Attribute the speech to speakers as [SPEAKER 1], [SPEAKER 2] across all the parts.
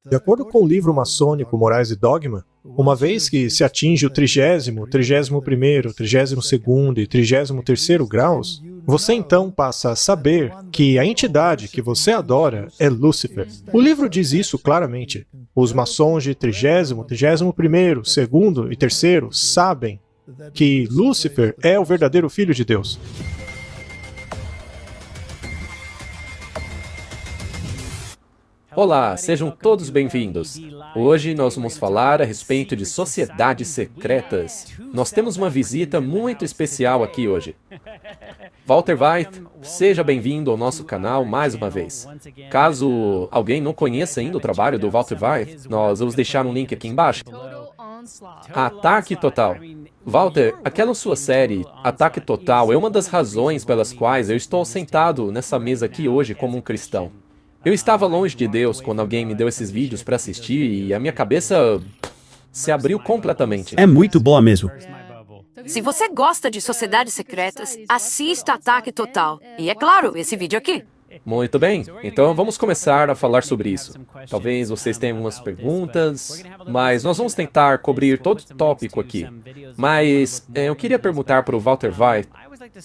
[SPEAKER 1] De acordo com o livro maçônico Morais e Dogma, uma vez que se atinge o 30º, 31º, 32º e 33º graus, você então passa a saber que a entidade que você adora é Lúcifer. O livro diz isso claramente. Os maçons de 30º, 31º, 2º e 3º sabem que Lúcifer é o verdadeiro Filho de Deus.
[SPEAKER 2] Olá, sejam todos bem-vindos. Hoje nós vamos falar a respeito de sociedades secretas. Nós temos uma visita muito especial aqui hoje. Walter White, seja bem-vindo ao nosso canal mais uma vez. Caso alguém não conheça ainda o trabalho do Walter White, nós vamos deixar um link aqui embaixo. Ataque Total. Walter, aquela sua série, Ataque Total, é uma das razões pelas quais eu estou sentado nessa mesa aqui hoje como um cristão. Eu estava longe de Deus quando alguém me deu esses vídeos para assistir e a minha cabeça se abriu completamente.
[SPEAKER 3] É muito boa mesmo.
[SPEAKER 4] Se você gosta de sociedades secretas, assista Ataque Total. E é claro, esse vídeo aqui.
[SPEAKER 2] Muito bem, então vamos começar a falar sobre isso. Talvez vocês tenham algumas perguntas, mas nós vamos tentar cobrir todo o tópico aqui. Mas eu queria perguntar para o Walter White,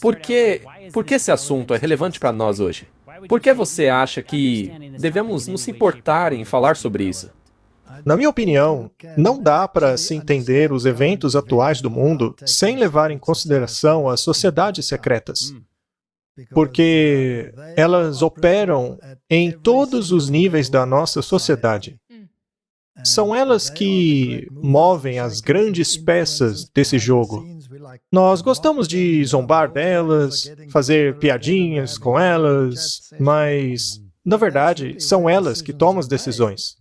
[SPEAKER 2] por que esse assunto é relevante para nós hoje? Por que você acha que devemos nos importar em falar sobre isso?
[SPEAKER 1] Na minha opinião, não dá para se entender os eventos atuais do mundo sem levar em consideração as sociedades secretas. Porque elas operam em todos os níveis da nossa sociedade. São elas que movem as grandes peças desse jogo. Nós gostamos de zombar delas, fazer piadinhas com elas, mas, na verdade, são elas que tomam as decisões.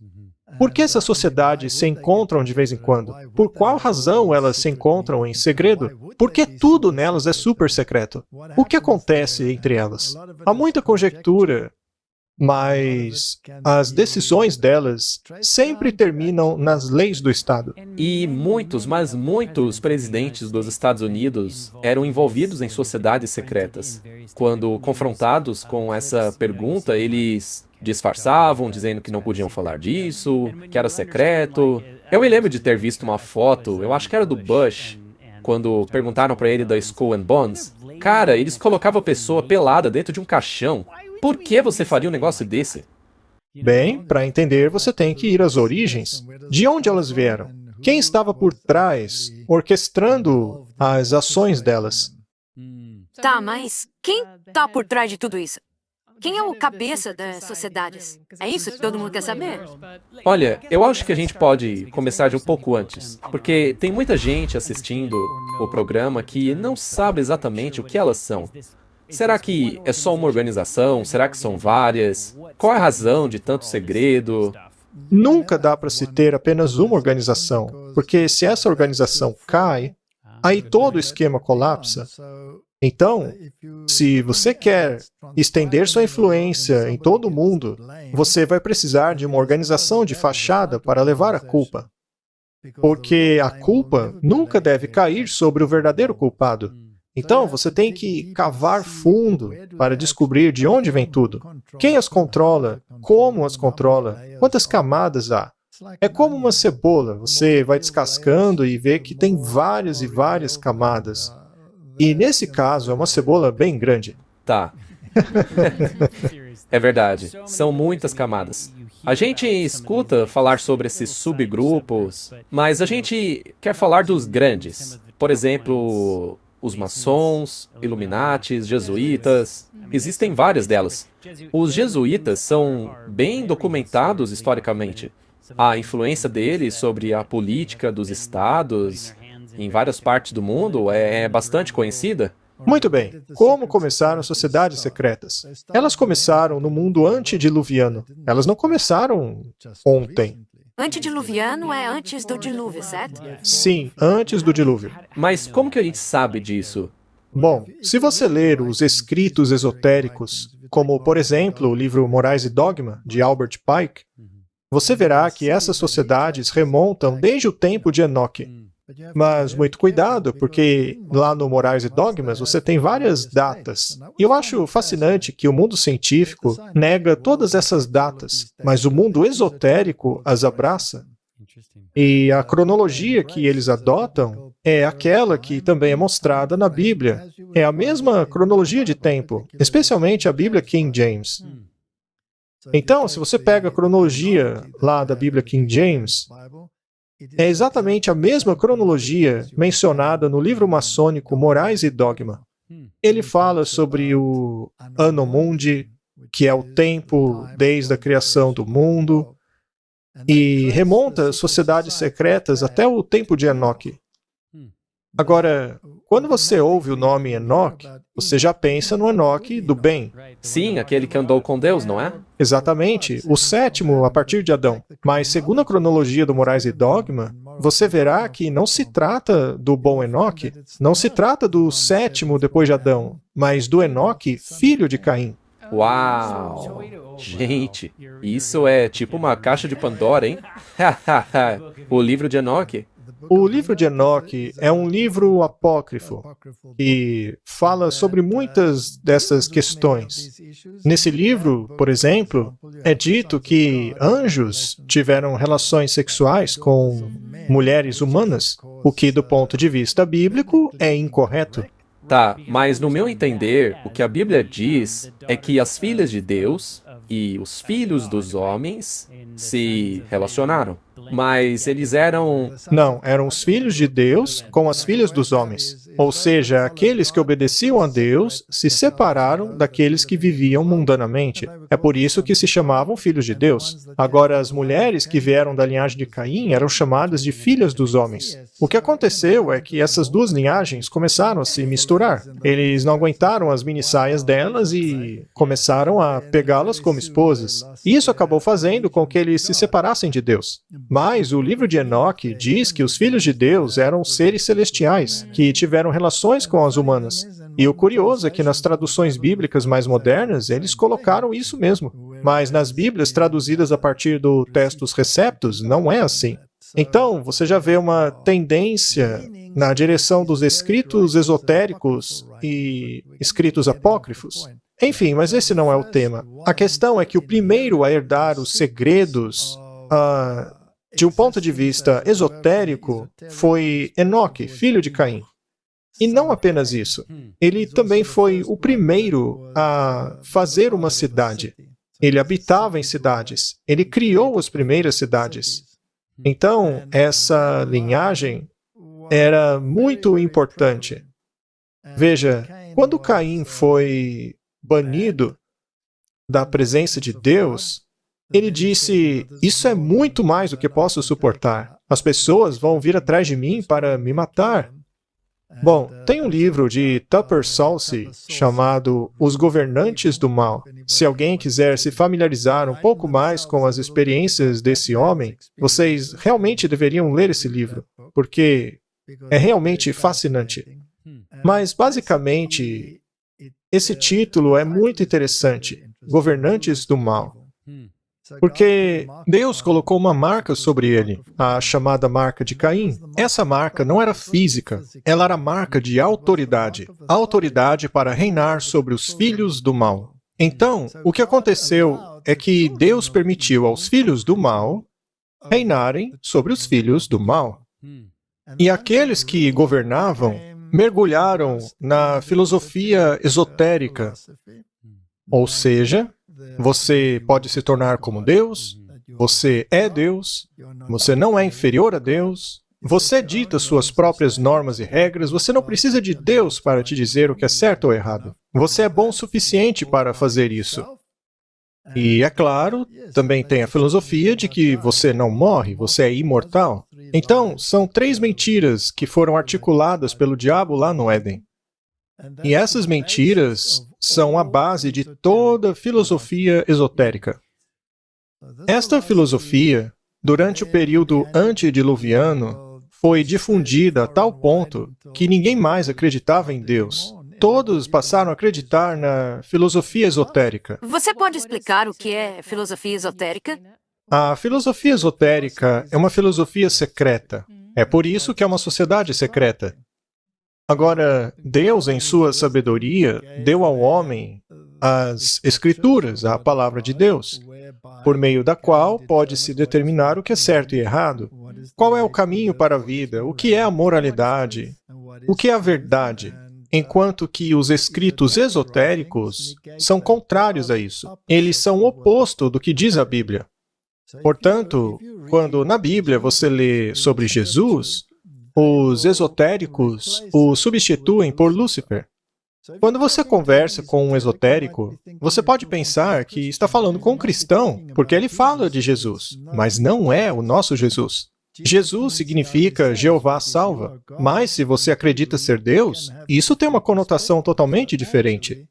[SPEAKER 1] Por que essas sociedades se encontram de vez em quando? Por qual razão elas se encontram em segredo? Porque tudo nelas é super secreto. O que acontece entre elas? Há muita conjectura, mas as decisões delas sempre terminam nas leis do Estado.
[SPEAKER 2] E muitos, mas muitos presidentes dos Estados Unidos eram envolvidos em sociedades secretas. Quando confrontados com essa pergunta, eles disfarçavam, dizendo que não podiam falar disso, que era secreto. Eu me lembro de ter visto uma foto, eu acho que era do Bush, quando perguntaram para ele da Skull and Bones. Cara, eles colocavam a pessoa pelada dentro de um caixão. Por que você faria um negócio desse?
[SPEAKER 1] Bem, para entender, você tem que ir às origens. De onde elas vieram? Quem estava por trás, orquestrando as ações delas?
[SPEAKER 4] Tá, mas quem tá por trás de tudo isso? Quem é o cabeça das sociedades? É isso que todo mundo quer saber?
[SPEAKER 2] Olha, eu acho que a gente pode começar de um pouco antes, porque tem muita gente assistindo o programa que não sabe exatamente o que elas são. Será que é só uma organização? Será que são várias? Qual é a razão de tanto segredo?
[SPEAKER 1] Nunca dá para se ter apenas uma organização, porque se essa organização cai, aí todo o esquema colapsa. Então, se você quer estender sua influência em todo o mundo, você vai precisar de uma organização de fachada para levar a culpa. Porque a culpa nunca deve cair sobre o verdadeiro culpado. Então, você tem que cavar fundo para descobrir de onde vem tudo. Quem as controla? Como as controla? Quantas camadas há? É como uma cebola. Você vai descascando e vê que tem várias e várias camadas. E nesse caso, é uma cebola bem grande.
[SPEAKER 2] Tá. É verdade. São muitas camadas. A gente escuta falar sobre esses subgrupos, mas a gente quer falar dos grandes. Por exemplo, os maçons, Illuminatis, jesuítas. Existem várias delas. Os jesuítas são bem documentados historicamente. A influência deles sobre a política dos estados em várias partes do mundo é bastante conhecida.
[SPEAKER 1] Muito bem. Como começaram as sociedades secretas? Elas começaram no mundo antediluviano. Elas não começaram ontem.
[SPEAKER 4] Antediluviano é antes do dilúvio, certo?
[SPEAKER 1] Sim, antes do dilúvio.
[SPEAKER 2] Mas como que a gente sabe disso?
[SPEAKER 1] Bom, se você ler os escritos esotéricos, como, por exemplo, o livro Morais e Dogma, de Albert Pike, você verá que essas sociedades remontam desde o tempo de Enoque. Mas muito cuidado, porque lá no Morais e Dogmas você tem várias datas. E eu acho fascinante que o mundo científico nega todas essas datas, mas o mundo esotérico as abraça. E a cronologia que eles adotam é aquela que também é mostrada na Bíblia. É a mesma cronologia de tempo, especialmente a Bíblia King James. Então, se você pega a cronologia lá da Bíblia King James, é exatamente a mesma cronologia mencionada no livro maçônico Morais e Dogma. Ele fala sobre o Anno Mundi, que é o tempo desde a criação do mundo, e remonta as sociedades secretas até o tempo de Enoque. Agora, quando você ouve o nome Enoque, você já pensa no Enoque do bem.
[SPEAKER 2] Sim, aquele que andou com Deus, não é?
[SPEAKER 1] Exatamente, o sétimo a partir de Adão. Mas, segundo a cronologia do Morais e Dogma, você verá que não se trata do bom Enoque, não se trata do sétimo depois de Adão, mas do Enoque, filho de Caim.
[SPEAKER 2] Uau! Gente, isso é tipo uma caixa de Pandora, hein? O livro de Enoque.
[SPEAKER 1] O livro de Enoque é um livro apócrifo que fala sobre muitas dessas questões. Nesse livro, por exemplo, é dito que anjos tiveram relações sexuais com mulheres humanas, o que, do ponto de vista bíblico, é incorreto.
[SPEAKER 2] Tá, mas no meu entender, o que a Bíblia diz é que as filhas de Deus e os filhos dos homens se relacionaram. Mas eles eram...
[SPEAKER 1] Não, eram os filhos de Deus com as filhas dos homens. Ou seja, aqueles que obedeciam a Deus se separaram daqueles que viviam mundanamente. É por isso que se chamavam filhos de Deus. Agora, as mulheres que vieram da linhagem de Caim eram chamadas de filhas dos homens. O que aconteceu é que essas duas linhagens começaram a se misturar. Eles não aguentaram as mini-saias delas e começaram a pegá-las como esposas. E isso acabou fazendo com que eles se separassem de Deus. Mas o livro de Enoque diz que os filhos de Deus eram seres celestiais, que tiveram relações com as humanas. E o curioso é que nas traduções bíblicas mais modernas, eles colocaram isso mesmo. Mas nas Bíblias traduzidas a partir do Textus Receptus, não é assim. Então, você já vê uma tendência na direção dos escritos esotéricos e escritos apócrifos. Enfim, mas esse não é o tema. A questão é que o primeiro a herdar os segredos de um ponto de vista esotérico foi Enoque, filho de Caim. E não apenas isso. Ele também foi o primeiro a fazer uma cidade. Ele habitava em cidades. Ele criou as primeiras cidades. Então, essa linhagem era muito importante. Veja, quando Caim foi banido da presença de Deus, ele disse: "Isso é muito mais do que posso suportar. As pessoas vão vir atrás de mim para me matar." Bom, tem um livro de Tupper Salcy chamado Os Governantes do Mal. Se alguém quiser se familiarizar um pouco mais com as experiências desse homem, vocês realmente deveriam ler esse livro, porque é realmente fascinante. Mas, basicamente, esse título é muito interessante, Governantes do Mal. Porque Deus colocou uma marca sobre ele, a chamada marca de Caim. Essa marca não era física, ela era marca de autoridade. Autoridade para reinar sobre os filhos do mal. Então, o que aconteceu é que Deus permitiu aos filhos do mal reinarem sobre os filhos do mal. E aqueles que governavam mergulharam na filosofia esotérica. Ou seja, você pode se tornar como Deus, você é Deus, você não é inferior a Deus, você dita suas próprias normas e regras, você não precisa de Deus para te dizer o que é certo ou errado. Você é bom o suficiente para fazer isso. E, é claro, também tem a filosofia de que você não morre, você é imortal. Então, são 3 mentiras que foram articuladas pelo diabo lá no Éden. E essas mentiras são a base de toda filosofia esotérica. Esta filosofia, durante o período antediluviano, foi difundida a tal ponto que ninguém mais acreditava em Deus. Todos passaram a acreditar na filosofia esotérica.
[SPEAKER 4] Você pode explicar o que é filosofia esotérica?
[SPEAKER 1] A filosofia esotérica é uma filosofia secreta. É por isso que é uma sociedade secreta. Agora, Deus, em sua sabedoria, deu ao homem as Escrituras, a palavra de Deus, por meio da qual pode-se determinar o que é certo e errado, qual é o caminho para a vida, o que é a moralidade, o que é a verdade, enquanto que os escritos esotéricos são contrários a isso. Eles são o oposto do que diz a Bíblia. Portanto, quando na Bíblia você lê sobre Jesus, os esotéricos o substituem por Lúcifer. Quando você conversa com um esotérico, você pode pensar que está falando com um cristão, porque ele fala de Jesus, mas não é o nosso Jesus. Jesus significa Jeová salva, mas se você acredita ser Deus, isso tem uma conotação totalmente diferente.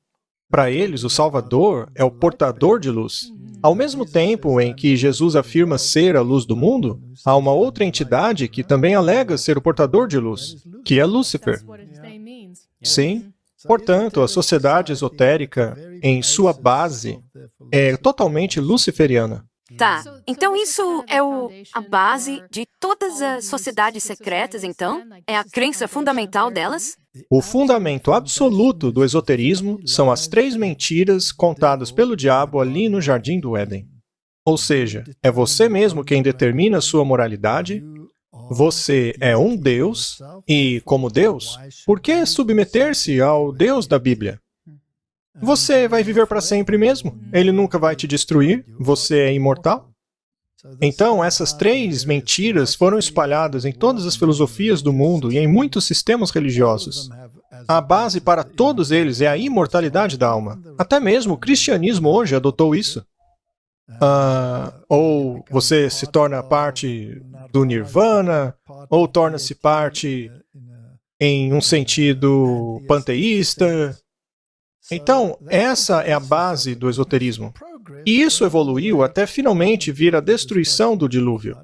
[SPEAKER 1] Para eles, o Salvador é o portador de luz. Ao mesmo tempo em que Jesus afirma ser a luz do mundo, há uma outra entidade que também alega ser o portador de luz, que é Lúcifer. Sim. Portanto, a sociedade esotérica, em sua base, é totalmente luciferiana.
[SPEAKER 4] Tá, então isso é a base de todas as sociedades secretas, então? É a crença fundamental delas?
[SPEAKER 1] O fundamento absoluto do esoterismo são as 3 mentiras contadas pelo diabo ali no Jardim do Éden. Ou seja, é você mesmo quem determina a sua moralidade, você é um Deus, e como Deus, por que submeter-se ao Deus da Bíblia? Você vai viver para sempre mesmo, ele nunca vai te destruir, você é imortal. Então, essas 3 mentiras foram espalhadas em todas as filosofias do mundo e em muitos sistemas religiosos. A base para todos eles é a imortalidade da alma. Até mesmo o cristianismo hoje adotou isso. Ou você se torna parte do nirvana, ou torna-se parte em um sentido panteísta. Então, essa é a base do esoterismo. E isso evoluiu até finalmente vir a destruição do dilúvio.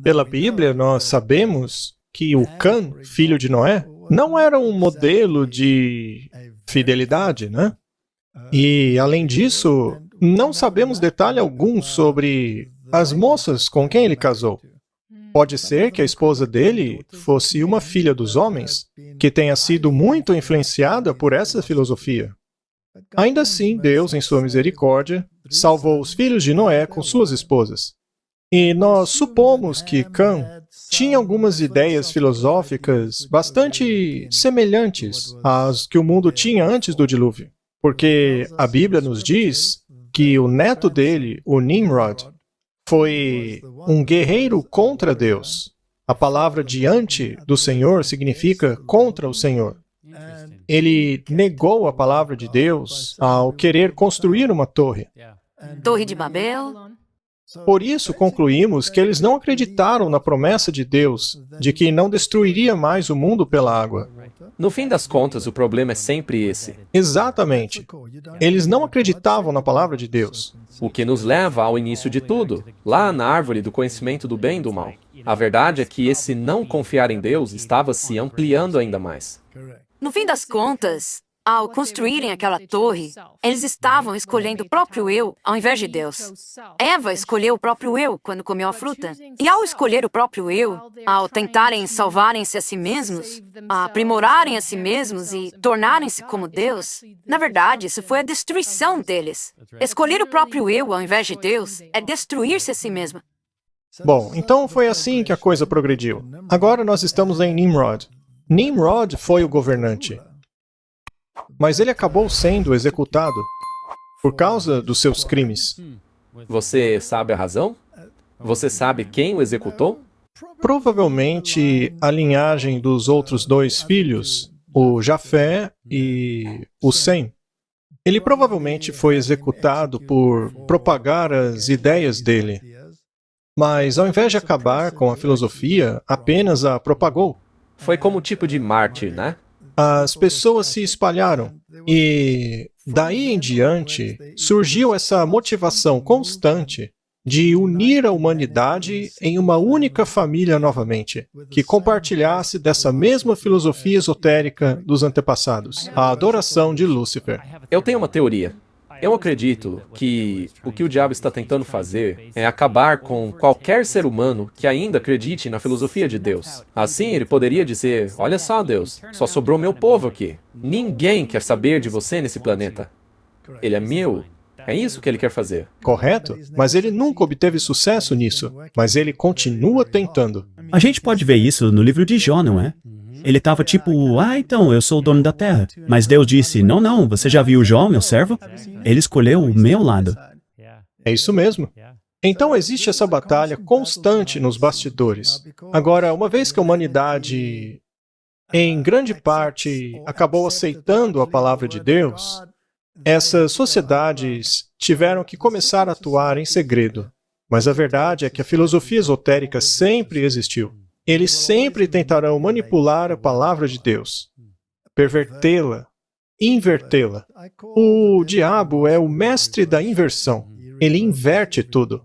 [SPEAKER 1] Pela Bíblia, nós sabemos que o Cã, filho de Noé, não era um modelo de fidelidade, né? E, além disso, não sabemos detalhe algum sobre as moças com quem ele casou. Pode ser que a esposa dele fosse uma filha dos homens, que tenha sido muito influenciada por essa filosofia. Ainda assim, Deus, em sua misericórdia, salvou os filhos de Noé com suas esposas. E nós supomos que Cã tinha algumas ideias filosóficas bastante semelhantes às que o mundo tinha antes do dilúvio. Porque a Bíblia nos diz que o neto dele, o Nimrod, foi um guerreiro contra Deus. A palavra diante do Senhor significa contra o Senhor. Ele negou a palavra de Deus ao querer construir uma torre.
[SPEAKER 4] Torre de Babel?
[SPEAKER 1] Por isso, concluímos que eles não acreditaram na promessa de Deus de que não destruiria mais o mundo pela água.
[SPEAKER 2] No fim das contas, o problema é sempre esse.
[SPEAKER 1] Exatamente. Eles não acreditavam na palavra de Deus.
[SPEAKER 2] O que nos leva ao início de tudo, lá na árvore do conhecimento do bem e do mal. A verdade é que esse não confiar em Deus estava se ampliando ainda mais.
[SPEAKER 4] No fim das contas, ao construírem aquela torre, eles estavam escolhendo o próprio eu ao invés de Deus. Eva escolheu o próprio eu quando comeu a fruta. E ao escolher o próprio eu, ao tentarem salvarem-se a si mesmos, a aprimorarem a si mesmos e tornarem-se como Deus, na verdade, isso foi a destruição deles. Escolher o próprio eu ao invés de Deus é destruir-se a si mesmo.
[SPEAKER 1] Bom, então foi assim que a coisa progrediu. Agora nós estamos em Nimrod. Nimrod foi o governante. Mas ele acabou sendo executado por causa dos seus crimes.
[SPEAKER 2] Você sabe a razão? Você sabe quem o executou?
[SPEAKER 1] Provavelmente a linhagem dos outros 2 filhos, o Jafé e o Sem. Ele provavelmente foi executado por propagar as ideias dele. Mas ao invés de acabar com a filosofia, apenas a propagou.
[SPEAKER 2] Foi como tipo de mártir, né?
[SPEAKER 1] As pessoas se espalharam e, daí em diante, surgiu essa motivação constante de unir a humanidade em uma única família novamente, que compartilhasse dessa mesma filosofia esotérica dos antepassados, a adoração de Lúcifer.
[SPEAKER 2] Eu tenho uma teoria. Eu acredito que o diabo está tentando fazer é acabar com qualquer ser humano que ainda acredite na filosofia de Deus. Assim, ele poderia dizer, olha só, Deus, só sobrou meu povo aqui. Ninguém quer saber de você nesse planeta. Ele é meu. É isso que ele quer fazer.
[SPEAKER 1] Correto? Mas ele nunca obteve sucesso nisso. Mas ele continua tentando.
[SPEAKER 3] A gente pode ver isso no livro de Jó, não é? Ele estava tipo, então, eu sou o dono da terra. Mas Deus disse, não, você já viu Jó, meu servo? Ele escolheu o meu lado.
[SPEAKER 1] É isso mesmo. Então existe essa batalha constante nos bastidores. Agora, uma vez que a humanidade, em grande parte, acabou aceitando a palavra de Deus, essas sociedades tiveram que começar a atuar em segredo. Mas a verdade é que a filosofia esotérica sempre existiu. Eles sempre tentarão manipular a palavra de Deus, pervertê-la, invertê-la. O diabo é o mestre da inversão. Ele inverte tudo.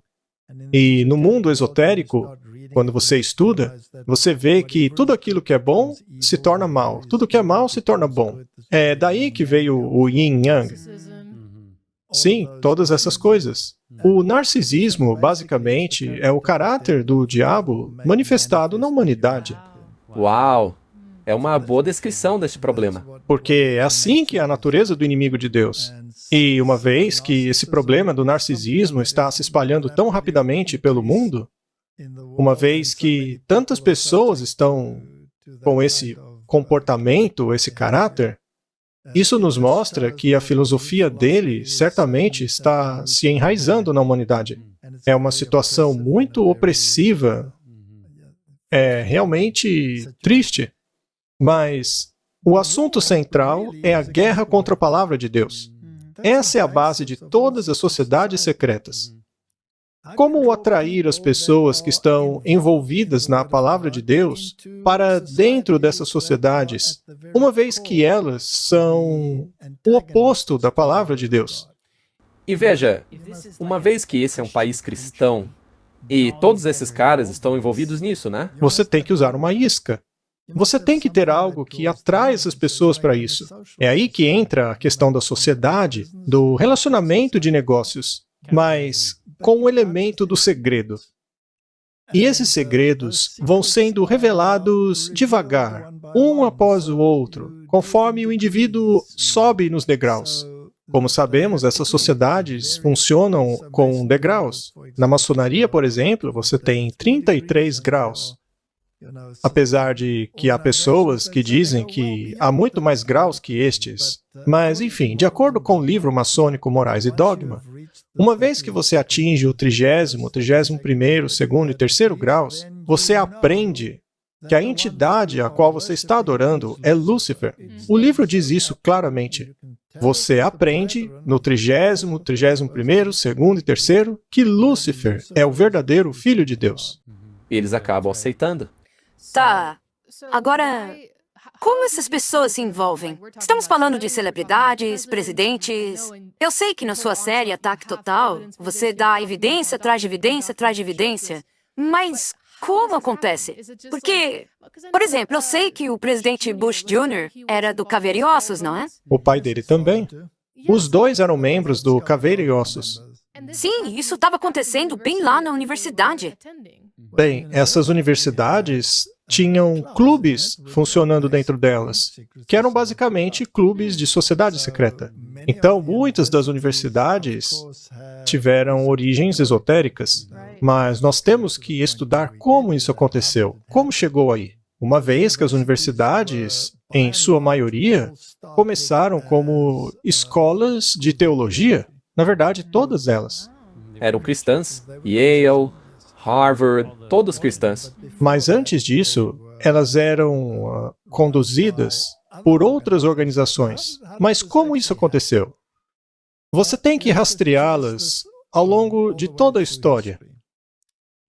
[SPEAKER 1] E no mundo esotérico, quando você estuda, você vê que tudo aquilo que é bom se torna mal, tudo que é mal se torna bom. É daí que veio o Yin Yang. Sim, todas essas coisas. O narcisismo, basicamente, é o caráter do diabo manifestado na humanidade.
[SPEAKER 2] Uau! É uma boa descrição desse problema.
[SPEAKER 1] Porque é assim que é a natureza do inimigo de Deus. E uma vez que esse problema do narcisismo está se espalhando tão rapidamente pelo mundo, uma vez que tantas pessoas estão com esse comportamento, esse caráter, isso nos mostra que a filosofia dele certamente está se enraizando na humanidade. É uma situação muito opressiva, é realmente triste, mas o assunto central é a guerra contra a palavra de Deus. Essa é a base de todas as sociedades secretas. Como atrair as pessoas que estão envolvidas na palavra de Deus para dentro dessas sociedades, uma vez que elas são o oposto da palavra de Deus?
[SPEAKER 2] E veja, uma vez que esse é um país cristão, e todos esses caras estão envolvidos nisso, né?
[SPEAKER 1] Você tem que usar uma isca. Você tem que ter algo que atrai essas pessoas para isso. É aí que entra a questão da sociedade, do relacionamento de negócios, mas com o elemento do segredo. E esses segredos vão sendo revelados devagar, um após o outro, conforme o indivíduo sobe nos degraus. Como sabemos, essas sociedades funcionam com degraus. Na maçonaria, por exemplo, você tem 33 graus. Apesar de que há pessoas que dizem que há muito mais graus que estes. Mas, enfim, de acordo com o livro maçônico Morais e Dogma, uma vez que você atinge o 30º, 31º, 2º e 3º graus, você aprende que a entidade a qual você está adorando é Lúcifer. O livro diz isso claramente. Você aprende no 30º, 31º, 2º e 3º que Lúcifer é o verdadeiro Filho de Deus.
[SPEAKER 2] E eles acabam aceitando.
[SPEAKER 4] Tá. Agora, como essas pessoas se envolvem? Estamos falando de celebridades, presidentes. Eu sei que na sua série Ataque Total, você dá evidência atrás de evidência atrás de evidência. Mas como acontece? Porque, por exemplo, eu sei que o presidente Bush Jr. era do Caveira e Ossos, não é?
[SPEAKER 1] O pai dele também. Os dois eram membros do Caveira e Ossos.
[SPEAKER 4] Sim, isso estava acontecendo bem lá na universidade.
[SPEAKER 1] Bem, essas universidades tinham clubes funcionando dentro delas, que eram basicamente clubes de sociedade secreta. Então, muitas das universidades tiveram origens esotéricas, mas nós temos que estudar como isso aconteceu, como chegou aí. Uma vez que as universidades, em sua maioria, começaram como escolas de teologia, na verdade, todas elas.
[SPEAKER 2] Eram cristãs, Yale, Harvard, todas cristãs.
[SPEAKER 1] Mas antes disso, elas eram conduzidas por outras organizações. Mas como isso aconteceu? Você tem que rastreá-las ao longo de toda a história.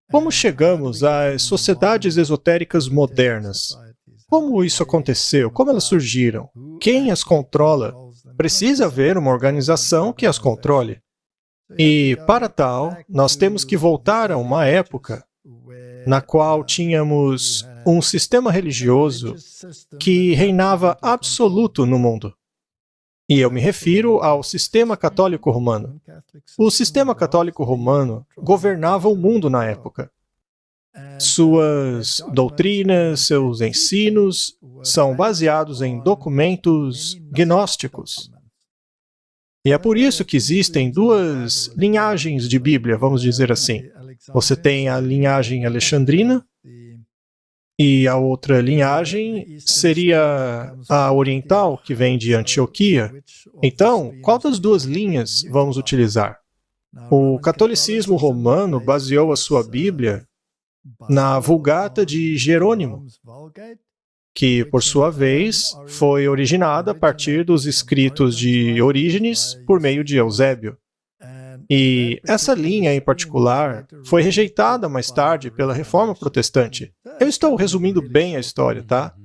[SPEAKER 1] Como chegamos às sociedades esotéricas modernas? Como isso aconteceu? Como elas surgiram? Quem as controla? Precisa haver uma organização que as controle. E, para tal, nós temos que voltar a uma época na qual tínhamos um sistema religioso que reinava absoluto no mundo. E eu me refiro ao sistema católico romano. O sistema católico romano governava o mundo na época. Suas doutrinas, seus ensinos são baseados em documentos gnósticos. E é por isso que existem duas linhagens de Bíblia, vamos dizer assim. Você tem a linhagem alexandrina, e a outra linhagem seria a oriental, que vem de Antioquia. Então, qual das duas linhas vamos utilizar? O catolicismo romano baseou a sua Bíblia na Vulgata de Jerônimo, que, por sua vez, foi originada a partir dos escritos de Orígenes por meio de Eusébio. E essa linha, em particular, foi rejeitada mais tarde pela Reforma Protestante. Eu estou resumindo bem a história, tá?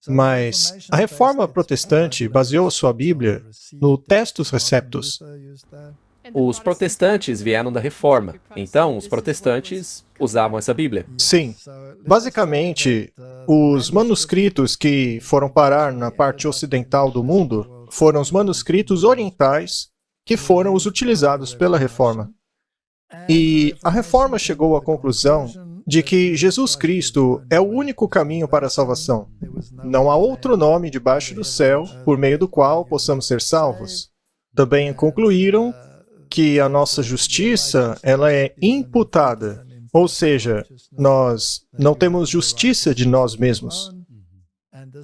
[SPEAKER 1] Mas a Reforma Protestante baseou a sua Bíblia no Textus Receptus.
[SPEAKER 2] Os protestantes vieram da Reforma, então os protestantes usavam essa Bíblia.
[SPEAKER 1] Sim. Basicamente, os manuscritos que foram parar na parte ocidental do mundo foram os manuscritos orientais que foram os utilizados pela Reforma. E a Reforma chegou à conclusão de que Jesus Cristo é o único caminho para a salvação. Não há outro nome debaixo do céu por meio do qual possamos ser salvos. Também concluíram que a nossa justiça, ela é imputada, ou seja, nós não temos justiça de nós mesmos.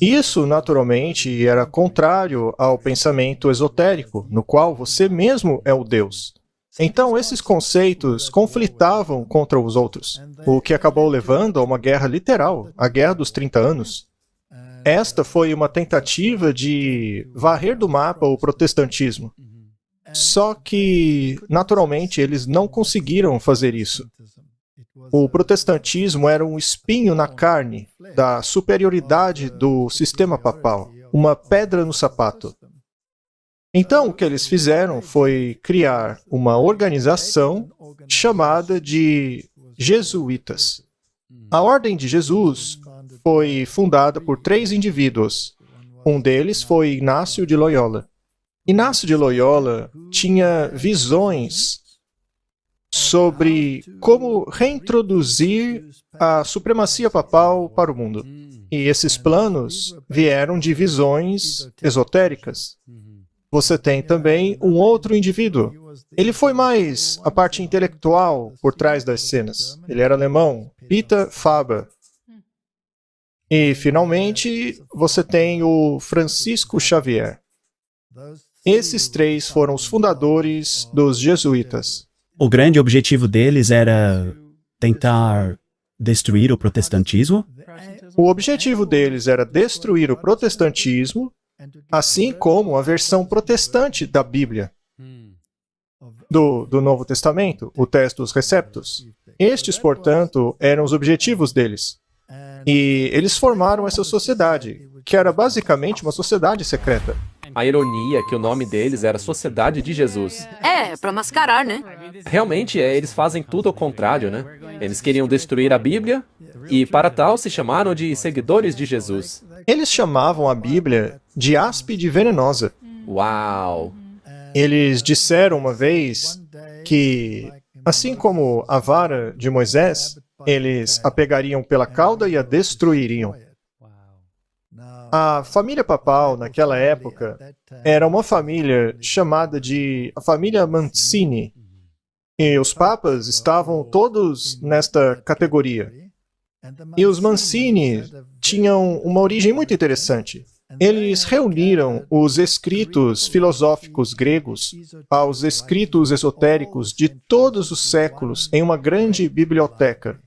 [SPEAKER 1] Isso, naturalmente, era contrário ao pensamento esotérico, no qual você mesmo é o Deus. Então, esses conceitos conflitavam contra os outros, o que acabou levando a uma guerra literal, a Guerra dos 30 Anos. Esta foi uma tentativa de varrer do mapa o protestantismo. Só que, naturalmente, eles não conseguiram fazer isso. O protestantismo era um espinho na carne da superioridade do sistema papal, uma pedra no sapato. Então, o que eles fizeram foi criar uma organização chamada de Jesuítas. A Ordem de Jesus foi fundada por 3 indivíduos. Um deles foi Inácio de Loyola. Inácio de Loyola tinha visões sobre como reintroduzir a supremacia papal para o mundo. E esses planos vieram de visões esotéricas. Você tem também um outro indivíduo. Ele foi mais a parte intelectual por trás das cenas. Ele era alemão, Peter Faber. E, finalmente, você tem o Francisco Xavier. Esses 3 foram os fundadores dos jesuítas.
[SPEAKER 3] O grande objetivo deles era tentar destruir o protestantismo?
[SPEAKER 1] O objetivo deles era destruir o protestantismo, assim como a versão protestante da Bíblia, do Novo Testamento, o Textus Receptus. Estes, portanto, eram os objetivos deles. E eles formaram essa sociedade, que era basicamente uma sociedade secreta.
[SPEAKER 2] A ironia é que o nome deles era Sociedade de Jesus.
[SPEAKER 4] Pra mascarar, né?
[SPEAKER 2] Realmente, eles fazem tudo ao contrário, né? Eles queriam destruir a Bíblia e, para tal, se chamaram de seguidores de Jesus.
[SPEAKER 1] Eles chamavam a Bíblia de áspide venenosa.
[SPEAKER 2] Uau!
[SPEAKER 1] Eles disseram uma vez que, assim como a vara de Moisés, eles a pegariam pela cauda e a destruiriam. A família papal, naquela época, era uma família chamada de a família Mancini. E os papas estavam todos nesta categoria. E os Mancini tinham uma origem muito interessante. Eles reuniram os escritos filosóficos gregos aos escritos esotéricos de todos os séculos em uma grande biblioteca,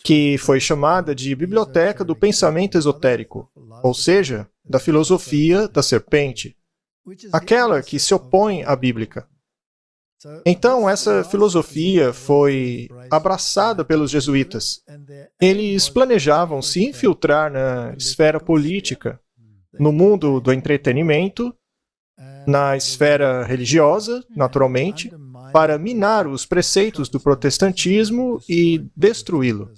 [SPEAKER 1] que foi chamada de Biblioteca do Pensamento Esotérico, ou seja, da filosofia da serpente, aquela que se opõe à bíblica. Então, essa filosofia foi abraçada pelos jesuítas. Eles planejavam se infiltrar na esfera política, no mundo do entretenimento, na esfera religiosa, naturalmente, para minar os preceitos do protestantismo e destruí-lo.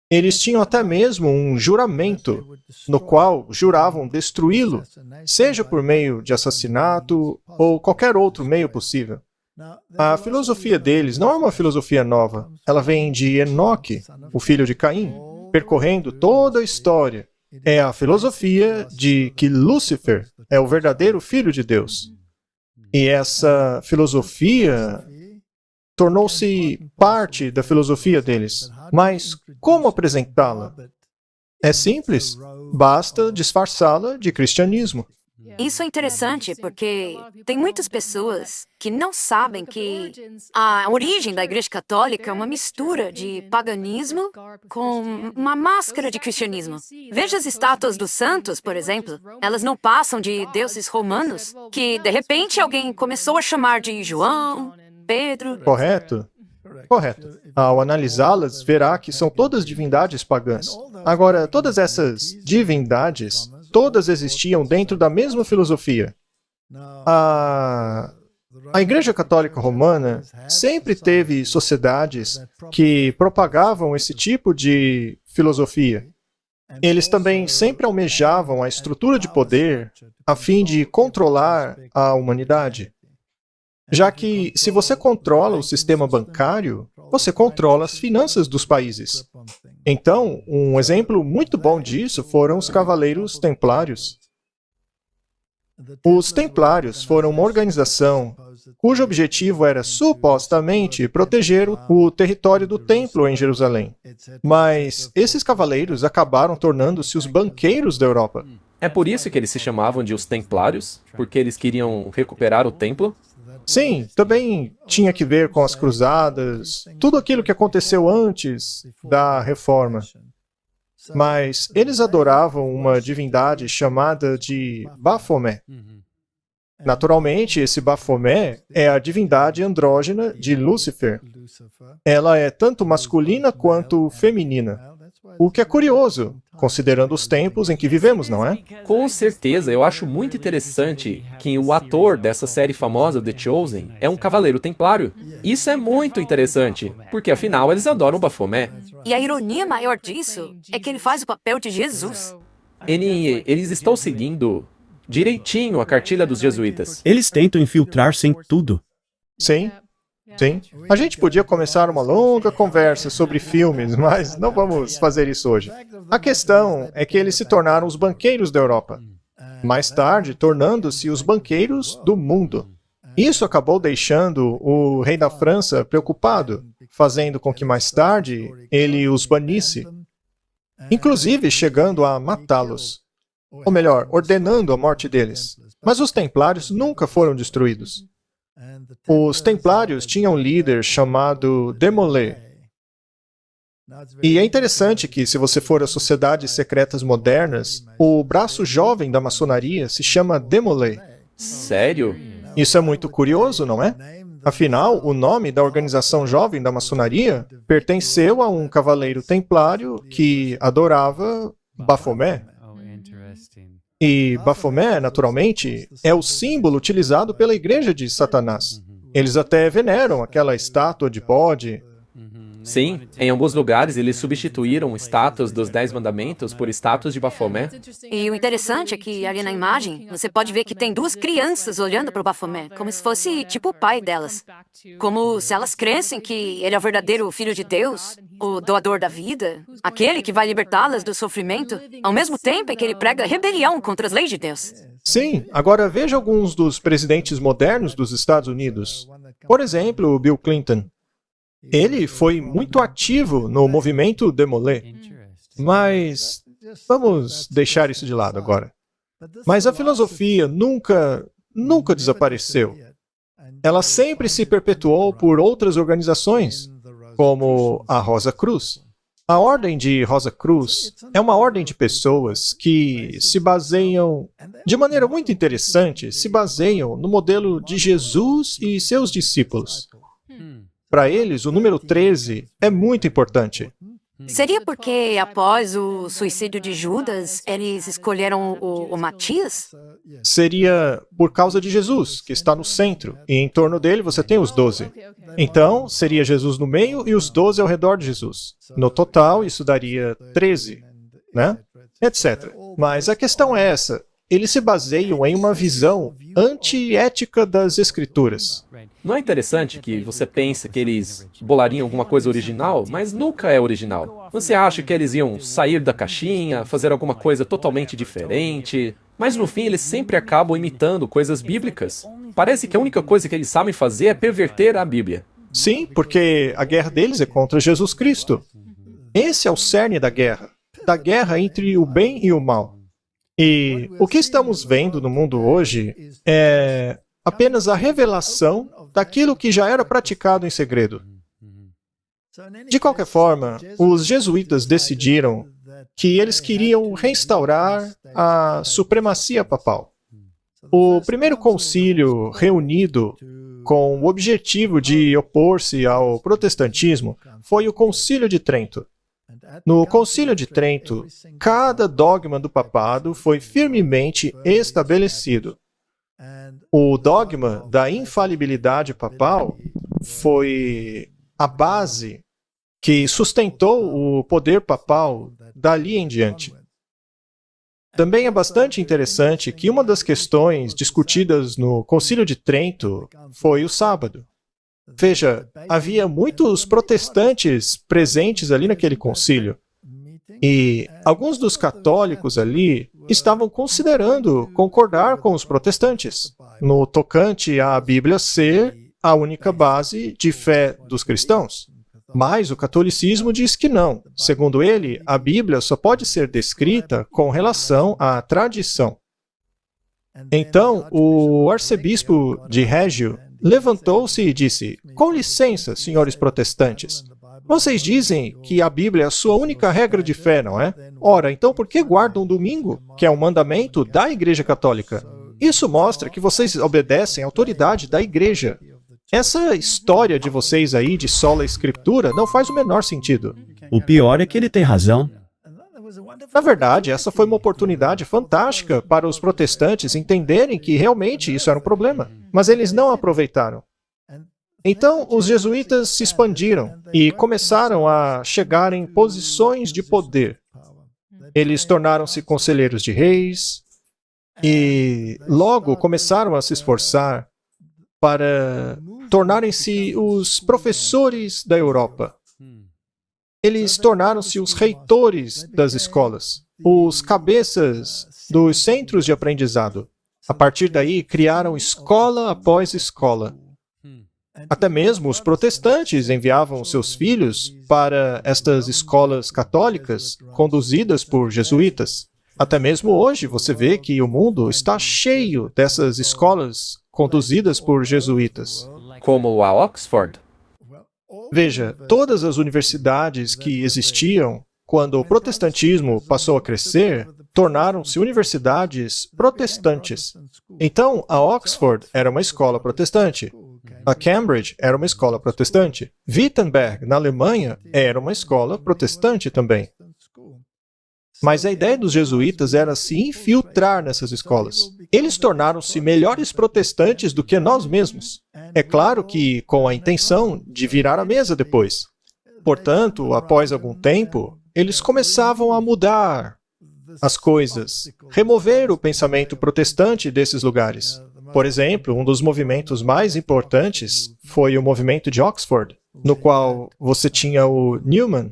[SPEAKER 1] Eles tinham até mesmo um juramento, no qual juravam destruí-lo, seja por meio de assassinato ou qualquer outro meio possível. A filosofia deles não é uma filosofia nova. Ela vem de Enoque, o filho de Caim, percorrendo toda a história. É a filosofia de que Lúcifer é o verdadeiro filho de Deus. E essa filosofia tornou-se parte da filosofia deles. Mas como apresentá-la? É simples. Basta disfarçá-la de cristianismo.
[SPEAKER 4] Isso é interessante porque tem muitas pessoas que não sabem que a origem da Igreja Católica é uma mistura de paganismo com uma máscara de cristianismo. Veja as estátuas dos santos, por exemplo. Elas não passam de deuses romanos que, de repente, alguém começou a chamar de João, Pedro.
[SPEAKER 1] Correto? Correto. Ao analisá-las, verá que são todas divindades pagãs. Agora, todas essas divindades, todas existiam dentro da mesma filosofia. A Igreja Católica Romana sempre teve sociedades que propagavam esse tipo de filosofia. Eles também sempre almejavam a estrutura de poder a fim de controlar a humanidade. Já que, se você controla o sistema bancário, você controla as finanças dos países. Então, um exemplo muito bom disso foram os Cavaleiros Templários. Os Templários foram uma organização cujo objetivo era supostamente proteger o território do templo em Jerusalém. Mas esses cavaleiros acabaram tornando-se os banqueiros da Europa.
[SPEAKER 2] É por isso que eles se chamavam de os Templários, porque eles queriam recuperar o templo?
[SPEAKER 1] Sim, também tinha que ver com as cruzadas, tudo aquilo que aconteceu antes da reforma. Mas eles adoravam uma divindade chamada de Bafomé. Naturalmente, esse Bafomé é a divindade andrógena de Lúcifer. Ela é tanto masculina quanto feminina. O que é curioso, considerando os tempos em que vivemos, não é?
[SPEAKER 2] Com certeza, eu acho muito interessante que o ator dessa série famosa, The Chosen, é um cavaleiro templário. Isso é muito interessante, porque afinal eles adoram Bafomé.
[SPEAKER 4] E a ironia maior disso é que ele faz o papel de Jesus.
[SPEAKER 2] Eles estão seguindo direitinho a cartilha dos jesuítas.
[SPEAKER 3] Eles tentam infiltrar-se em tudo.
[SPEAKER 1] Sim. Sim. A gente podia começar uma longa conversa sobre filmes, mas não vamos fazer isso hoje. A questão é que eles se tornaram os banqueiros da Europa. Mais tarde, tornando-se os banqueiros do mundo. Isso acabou deixando o rei da França preocupado, fazendo com que mais tarde ele os banisse, inclusive chegando a matá-los. Ou melhor, ordenando a morte deles. Mas os templários nunca foram destruídos. Os templários tinham um líder chamado Demolay. E é interessante que, se você for às sociedades secretas modernas, o braço jovem da maçonaria se chama Demolay.
[SPEAKER 2] Sério?
[SPEAKER 1] Isso é muito curioso, não é? Afinal, o nome da organização jovem da maçonaria pertenceu a um cavaleiro templário que adorava Bafomé. E Bafomé, naturalmente, é o símbolo utilizado pela igreja de Satanás. Eles até veneram aquela estátua de bode.
[SPEAKER 2] Sim, em alguns lugares eles substituíram estátuas dos 10 mandamentos por estátuas de Bafomé.
[SPEAKER 4] E o interessante é que ali na imagem, você pode ver que tem duas crianças olhando para o Bafomé, como se fosse tipo o pai delas. Como se elas crescem que ele é o verdadeiro filho de Deus, o doador da vida, aquele que vai libertá-las do sofrimento, ao mesmo tempo em que ele prega rebelião contra as leis de Deus.
[SPEAKER 1] Sim, agora veja alguns dos presidentes modernos dos Estados Unidos. Por exemplo, o Bill Clinton. Ele foi muito ativo no movimento Demolay. Mas vamos deixar isso de lado agora. Mas a filosofia nunca desapareceu. Ela sempre se perpetuou por outras organizações, como a Rosa Cruz. A Ordem de Rosa Cruz é uma ordem de pessoas que se baseiam, de maneira muito interessante, se baseiam no modelo de Jesus e seus discípulos. Para eles, o número 13 é muito importante.
[SPEAKER 4] Seria porque, após o suicídio de Judas, eles escolheram o Matias?
[SPEAKER 1] Seria por causa de Jesus, que está no centro, e em torno dele você tem os 12. Então, seria Jesus no meio e os 12 ao redor de Jesus. No total, isso daria 13, né? Etc. Mas a questão é essa. Eles se baseiam em uma visão antiética das Escrituras.
[SPEAKER 2] Não é interessante que você pensa que eles bolariam alguma coisa original, mas nunca é original? Você acha que eles iam sair da caixinha, fazer alguma coisa totalmente diferente? Mas no fim eles sempre acabam imitando coisas bíblicas. Parece que a única coisa que eles sabem fazer é perverter a Bíblia.
[SPEAKER 1] Sim, porque a guerra deles é contra Jesus Cristo. Esse é o cerne da guerra entre o bem e o mal. E o que estamos vendo no mundo hoje é apenas a revelação daquilo que já era praticado em segredo. De qualquer forma, os jesuítas decidiram que eles queriam restaurar a supremacia papal. O primeiro concílio reunido com o objetivo de opor-se ao protestantismo foi o Concílio de Trento. No Concílio de Trento, cada dogma do papado foi firmemente estabelecido. O dogma da infalibilidade papal foi a base que sustentou o poder papal dali em diante. Também é bastante interessante que uma das questões discutidas no Concílio de Trento foi o sábado. Veja, havia muitos protestantes presentes ali naquele concílio. E alguns dos católicos ali estavam considerando concordar com os protestantes no tocante à Bíblia ser a única base de fé dos cristãos. Mas o catolicismo diz que não. Segundo ele, a Bíblia só pode ser descrita com relação à tradição. Então, o arcebispo de Régio levantou-se e disse: "Com licença, senhores protestantes, vocês dizem que a Bíblia é a sua única regra de fé, não é? Ora, então por que guardam o domingo, que é um mandamento da Igreja Católica? Isso mostra que vocês obedecem à autoridade da Igreja. Essa história de vocês aí de sola escritura não faz o menor sentido."
[SPEAKER 3] O pior é que ele tem razão.
[SPEAKER 1] Na verdade, essa foi uma oportunidade fantástica para os protestantes entenderem que realmente isso era um problema, mas eles não aproveitaram. Então, os jesuítas se expandiram e começaram a chegar em posições de poder. Eles tornaram-se conselheiros de reis e logo começaram a se esforçar para tornarem-se os professores da Europa. Eles tornaram-se os reitores das escolas, os cabeças dos centros de aprendizado. A partir daí, criaram escola após escola. Até mesmo os protestantes enviavam seus filhos para estas escolas católicas conduzidas por jesuítas. Até mesmo hoje você vê que o mundo está cheio dessas escolas conduzidas por jesuítas.
[SPEAKER 2] Como a Oxford.
[SPEAKER 1] Veja, todas as universidades que existiam quando o protestantismo passou a crescer, tornaram-se universidades protestantes. Então, a Oxford era uma escola protestante. A Cambridge era uma escola protestante. Wittenberg, na Alemanha, era uma escola protestante também. Mas a ideia dos jesuítas era se infiltrar nessas escolas. Eles tornaram-se melhores protestantes do que nós mesmos. É claro que com a intenção de virar a mesa depois. Portanto, após algum tempo, eles começavam a mudar as coisas, remover o pensamento protestante desses lugares. Por exemplo, um dos movimentos mais importantes foi o movimento de Oxford, no qual você tinha o Newman,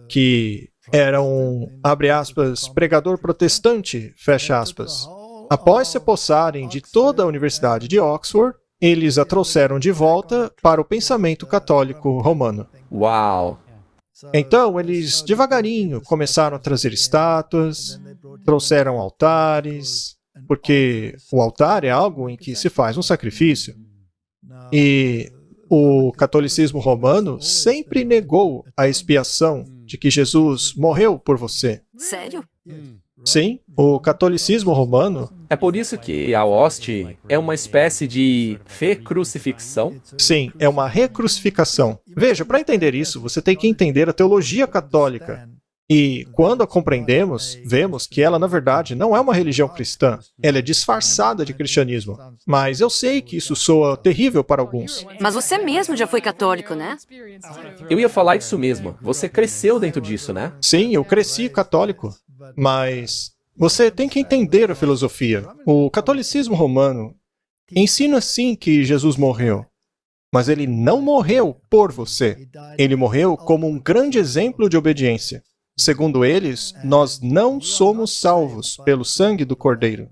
[SPEAKER 1] que era um, abre aspas, pregador protestante, fecha aspas. Após se apossarem de toda a Universidade de Oxford, eles a trouxeram de volta para o pensamento católico romano.
[SPEAKER 2] Uau!
[SPEAKER 1] Então, eles devagarinho começaram a trazer estátuas, trouxeram altares, porque o altar é algo em que se faz um sacrifício. E o catolicismo romano sempre negou a expiação de que Jesus morreu por você.
[SPEAKER 4] Sério?
[SPEAKER 1] Sim, o catolicismo romano
[SPEAKER 2] É por isso que a hoste é uma espécie de recrucifixão?
[SPEAKER 1] Sim, é uma recrucificação. Veja, para entender isso, você tem que entender a teologia católica. E quando a compreendemos, vemos que ela, na verdade, não é uma religião cristã. Ela é disfarçada de cristianismo. Mas eu sei que isso soa terrível para alguns.
[SPEAKER 4] Mas você mesmo já foi católico, né?
[SPEAKER 2] Eu ia falar isso mesmo. Você cresceu dentro disso, né?
[SPEAKER 1] Sim, eu cresci católico. Mas você tem que entender a filosofia. O catolicismo romano ensina sim que Jesus morreu. Mas ele não morreu por você. Ele morreu como um grande exemplo de obediência. Segundo eles, nós não somos salvos pelo sangue do Cordeiro.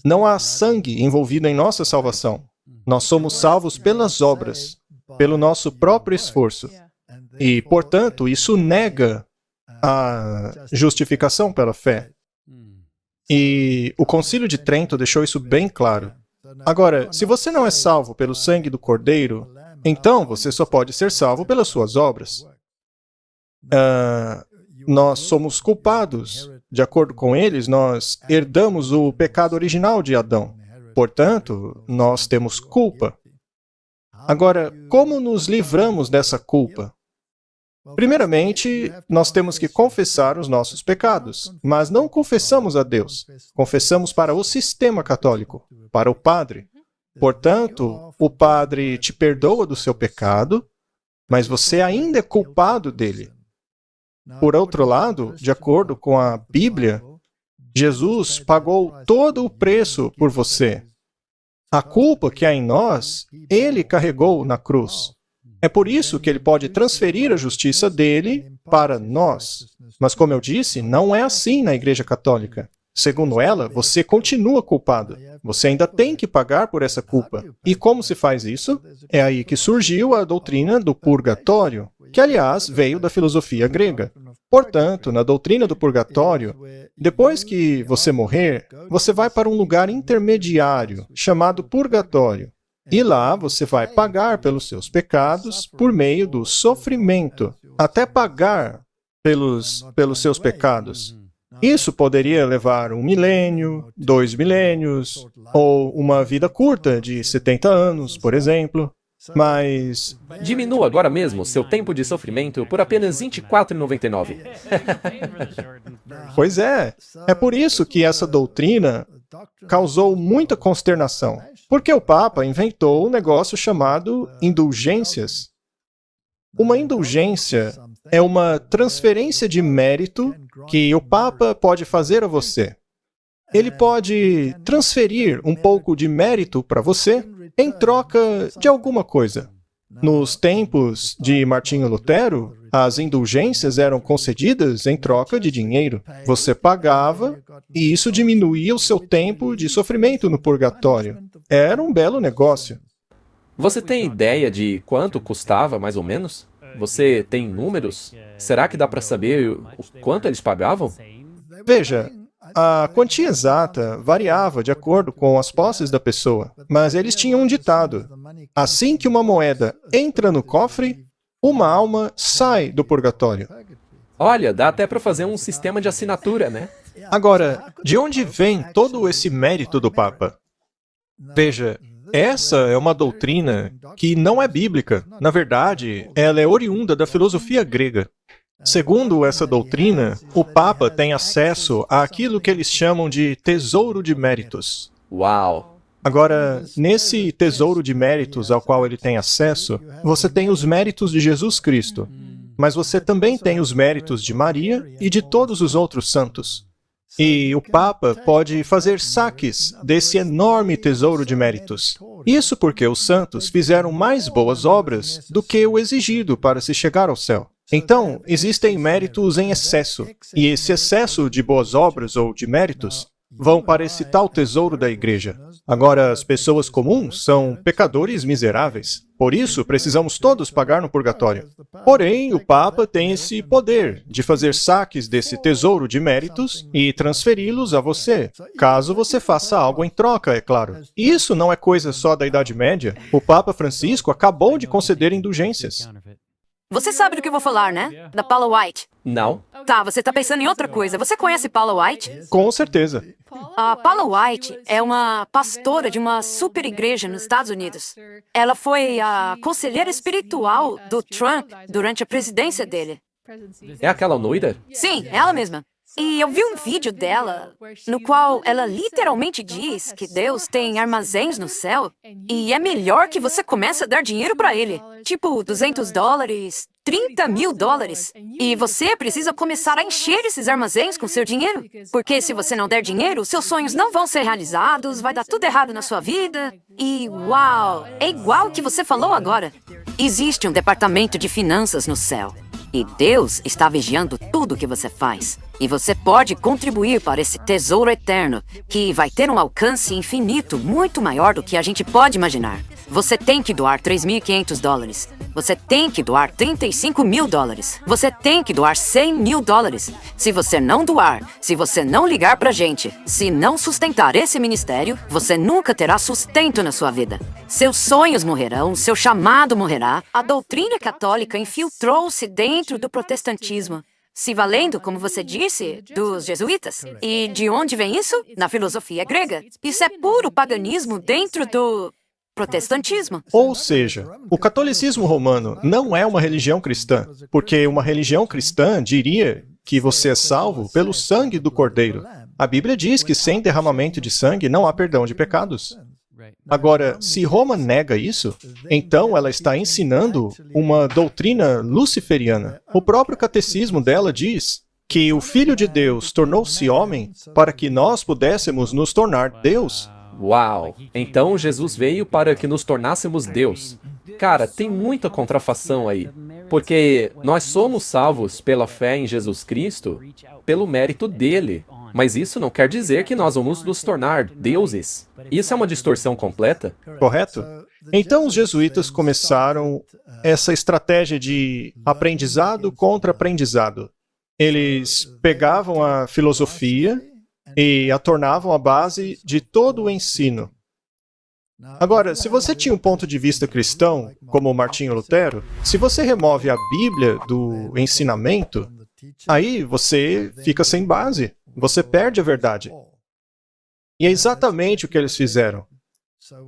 [SPEAKER 1] Não há sangue envolvido em nossa salvação. Nós somos salvos pelas obras, pelo nosso próprio esforço. E, portanto, isso nega a justificação pela fé. E o Concílio de Trento deixou isso bem claro. Agora, se você não é salvo pelo sangue do Cordeiro, então você só pode ser salvo pelas suas obras. Nós somos culpados. De acordo com eles, nós herdamos o pecado original de Adão. Portanto, nós temos culpa. Agora, como nos livramos dessa culpa? Primeiramente, nós temos que confessar os nossos pecados, mas não confessamos a Deus. Confessamos para o sistema católico, para o padre. Portanto, o padre te perdoa do seu pecado, mas você ainda é culpado dele. Por outro lado, de acordo com a Bíblia, Jesus pagou todo o preço por você. A culpa que há em nós, ele carregou na cruz. É por isso que ele pode transferir a justiça dele para nós. Mas, como eu disse, não é assim na Igreja Católica. Segundo ela, você continua culpado. Você ainda tem que pagar por essa culpa. E como se faz isso? É aí que surgiu a doutrina do purgatório, que, aliás, veio da filosofia grega. Portanto, na doutrina do purgatório, depois que você morrer, você vai para um lugar intermediário, chamado purgatório. E lá você vai pagar pelos seus pecados por meio do sofrimento, até pagar pelos seus pecados. Isso poderia levar 1 milênio, 2 milênios, ou uma vida curta de 70 anos, por exemplo. Mas
[SPEAKER 2] Diminua agora mesmo seu tempo de sofrimento por apenas R$ 24,99.
[SPEAKER 1] pois é por isso que essa doutrina causou muita consternação. Porque o Papa inventou um negócio chamado indulgências. Uma indulgência é uma transferência de mérito que o Papa pode fazer a você. Ele pode transferir um pouco de mérito para você em troca de alguma coisa. Nos tempos de Martinho Lutero, as indulgências eram concedidas em troca de dinheiro. Você pagava e isso diminuía o seu tempo de sofrimento no purgatório. Era um belo negócio.
[SPEAKER 2] Você tem ideia de quanto custava, mais ou menos? Você tem números? Será que dá para saber o quanto eles pagavam?
[SPEAKER 1] Veja, a quantia exata variava de acordo com as posses da pessoa, mas eles tinham um ditado: assim que uma moeda entra no cofre, uma alma sai do purgatório.
[SPEAKER 2] Olha, dá até para fazer um sistema de assinatura, né?
[SPEAKER 1] Agora, de onde vem todo esse mérito do Papa? Veja, essa é uma doutrina que não é bíblica. Na verdade, ela é oriunda da filosofia grega. Segundo essa doutrina, o Papa tem acesso àquilo que eles chamam de tesouro de méritos.
[SPEAKER 2] Uau!
[SPEAKER 1] Agora, nesse tesouro de méritos ao qual ele tem acesso, você tem os méritos de Jesus Cristo, mas você também tem os méritos de Maria e de todos os outros santos. E o Papa pode fazer saques desse enorme tesouro de méritos. Isso porque os santos fizeram mais boas obras do que o exigido para se chegar ao céu. Então, existem méritos em excesso, e esse excesso de boas obras ou de méritos vão para esse tal tesouro da igreja. Agora, as pessoas comuns são pecadores miseráveis. Por isso, precisamos todos pagar no purgatório. Porém, o Papa tem esse poder de fazer saques desse tesouro de méritos e transferi-los a você, caso você faça algo em troca, é claro. E isso não é coisa só da Idade Média. O Papa Francisco acabou de conceder indulgências.
[SPEAKER 4] Você sabe do que eu vou falar, né? Da Paula White.
[SPEAKER 2] Não?
[SPEAKER 4] Tá, você tá pensando em outra coisa. Você conhece Paula White?
[SPEAKER 1] Com certeza.
[SPEAKER 4] A Paula White é uma pastora de uma super igreja nos Estados Unidos. Ela foi a conselheira espiritual do Trump durante a presidência dele.
[SPEAKER 2] É aquela loira?
[SPEAKER 4] Sim, ela mesma. E eu vi um vídeo dela no qual ela literalmente diz que Deus tem armazéns no céu e é melhor que você comece a dar dinheiro para ele. Tipo, $200, $30.000. E você precisa começar a encher esses armazéns com seu dinheiro. Porque se você não der dinheiro, seus sonhos não vão ser realizados, vai dar tudo errado na sua vida. E uau, é igual o que você falou agora. Existe um departamento de finanças no céu. E Deus está vigiando tudo que você faz. E você pode contribuir para esse tesouro eterno, que vai ter um alcance infinito, muito maior do que a gente pode imaginar. Você tem que doar $3.500. Você tem que doar $35.000. Você tem que doar $100.000. Se você não doar, se você não ligar pra gente, se não sustentar esse ministério, você nunca terá sustento na sua vida. Seus sonhos morrerão, seu chamado morrerá. A doutrina católica infiltrou-se dentro do protestantismo, se valendo, como você disse, dos jesuítas. E de onde vem isso? Na filosofia grega. Isso é puro paganismo dentro do protestantismo.
[SPEAKER 1] Ou seja, o catolicismo romano não é uma religião cristã, porque uma religião cristã diria que você é salvo pelo sangue do Cordeiro. A Bíblia diz que sem derramamento de sangue não há perdão de pecados. Agora, se Roma nega isso, então ela está ensinando uma doutrina luciferiana. O próprio catecismo dela diz que o Filho de Deus tornou-se homem para que nós pudéssemos nos tornar Deus.
[SPEAKER 2] Uau! Então Jesus veio para que nos tornássemos Deus. Cara, tem muita contrafação aí. Porque nós somos salvos pela fé em Jesus Cristo, pelo mérito dele. Mas isso não quer dizer que nós vamos nos tornar deuses. Isso é uma distorção completa.
[SPEAKER 1] Correto? Então os jesuítas começaram essa estratégia de aprendizado contra aprendizado. Eles pegavam a filosofia e a tornavam a base de todo o ensino. Agora, se você tinha um ponto de vista cristão, como Martinho Lutero, se você remove a Bíblia do ensinamento, aí você fica sem base, você perde a verdade. E é exatamente o que eles fizeram.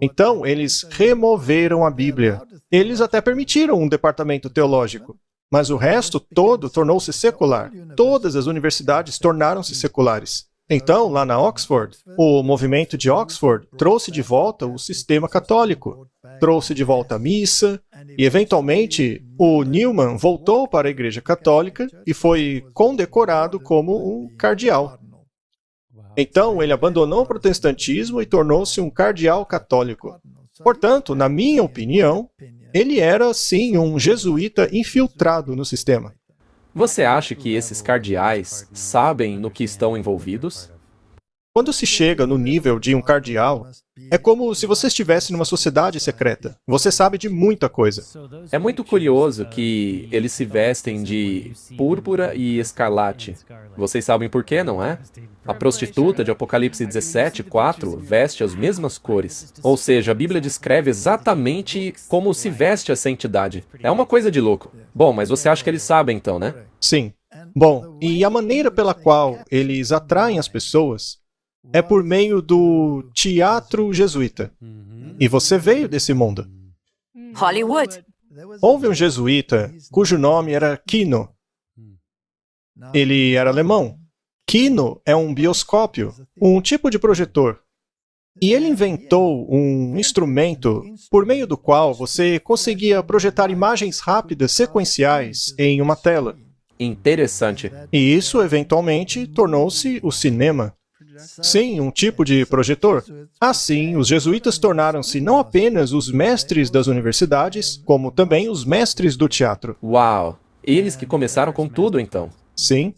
[SPEAKER 1] Então, eles removeram a Bíblia. Eles até permitiram um departamento teológico, mas o resto todo tornou-se secular. Todas as universidades tornaram-se seculares. Então, lá na Oxford, o movimento de Oxford trouxe de volta o sistema católico, trouxe de volta a missa, e eventualmente o Newman voltou para a Igreja Católica e foi condecorado como um cardeal. Então, ele abandonou o protestantismo e tornou-se um cardeal católico. Portanto, na minha opinião, ele era, sim, um jesuíta infiltrado no sistema.
[SPEAKER 2] Você acha que esses cardeais sabem no que estão envolvidos?
[SPEAKER 1] Quando se chega no nível de um cardeal, é como se você estivesse numa sociedade secreta. Você sabe de muita coisa.
[SPEAKER 2] É muito curioso que eles se vestem de púrpura e escarlate. Vocês sabem por quê, não é? A prostituta de Apocalipse 17:4 veste as mesmas cores. Ou seja, a Bíblia descreve exatamente como se veste essa entidade. É uma coisa de louco. Bom, mas você acha que eles sabem então, né?
[SPEAKER 1] Sim. Bom, e a maneira pela qual eles atraem as pessoas é por meio do teatro jesuíta. E você veio desse mundo.
[SPEAKER 4] Hollywood.
[SPEAKER 1] Houve um jesuíta cujo nome era Kino. Ele era alemão. Kino é um bioscópio, um tipo de projetor. E ele inventou um instrumento por meio do qual você conseguia projetar imagens rápidas sequenciais em uma tela.
[SPEAKER 2] Interessante.
[SPEAKER 1] E isso, eventualmente, tornou-se o cinema. Sim, um tipo de projetor. Assim, os jesuítas tornaram-se não apenas os mestres das universidades, como também os mestres do teatro.
[SPEAKER 2] Uau! Eles que começaram com tudo, então.
[SPEAKER 1] Sim.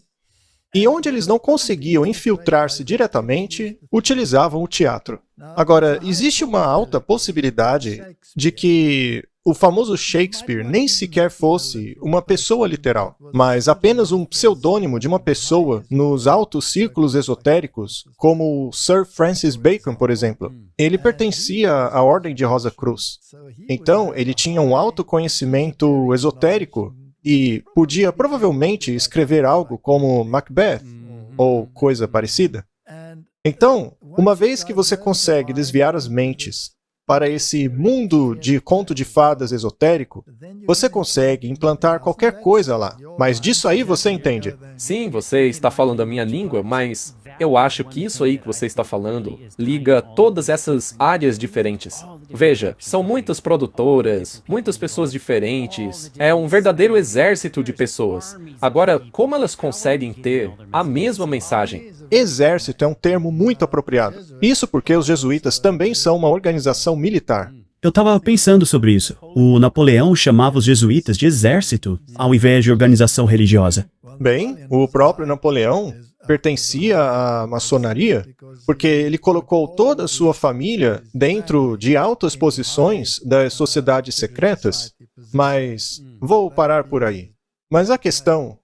[SPEAKER 1] E onde eles não conseguiam infiltrar-se diretamente, utilizavam o teatro. Agora, existe uma alta possibilidade de que o famoso Shakespeare nem sequer fosse uma pessoa literal, mas apenas um pseudônimo de uma pessoa nos altos círculos esotéricos, como Sir Francis Bacon, por exemplo. Ele pertencia à Ordem de Rosa Cruz. Então, ele tinha um alto conhecimento esotérico e podia provavelmente escrever algo como Macbeth ou coisa parecida. Então, uma vez que você consegue desviar as mentes para esse mundo de conto de fadas esotérico, você consegue implantar qualquer coisa lá. Mas disso aí você entende.
[SPEAKER 2] Sim, você está falando a minha língua, mas eu acho que isso aí que você está falando liga todas essas áreas diferentes. Veja, são muitas produtoras, muitas pessoas diferentes, é um verdadeiro exército de pessoas. Agora, como elas conseguem ter a mesma mensagem?
[SPEAKER 1] Exército é um termo muito apropriado. Isso porque os jesuítas também são uma organização militar.
[SPEAKER 3] Eu estava pensando sobre isso. O Napoleão chamava os jesuítas de exército, ao invés de organização religiosa.
[SPEAKER 1] Bem, o próprio Napoleão pertencia à maçonaria porque ele colocou toda a sua família dentro de altas posições das sociedades secretas, mas vou parar por aí. Mas a questão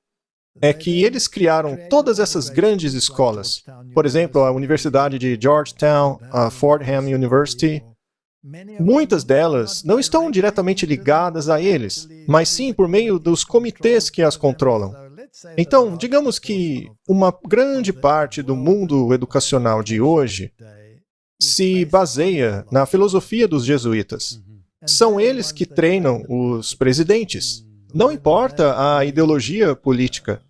[SPEAKER 1] é que eles criaram todas essas grandes escolas. Por exemplo, a Universidade de Georgetown, a Fordham University. Muitas delas não estão diretamente ligadas a eles, mas sim por meio dos comitês que as controlam. Então, digamos que uma grande parte do mundo educacional de hoje se baseia na filosofia dos jesuítas. São eles que treinam os presidentes. Não importa a ideologia política,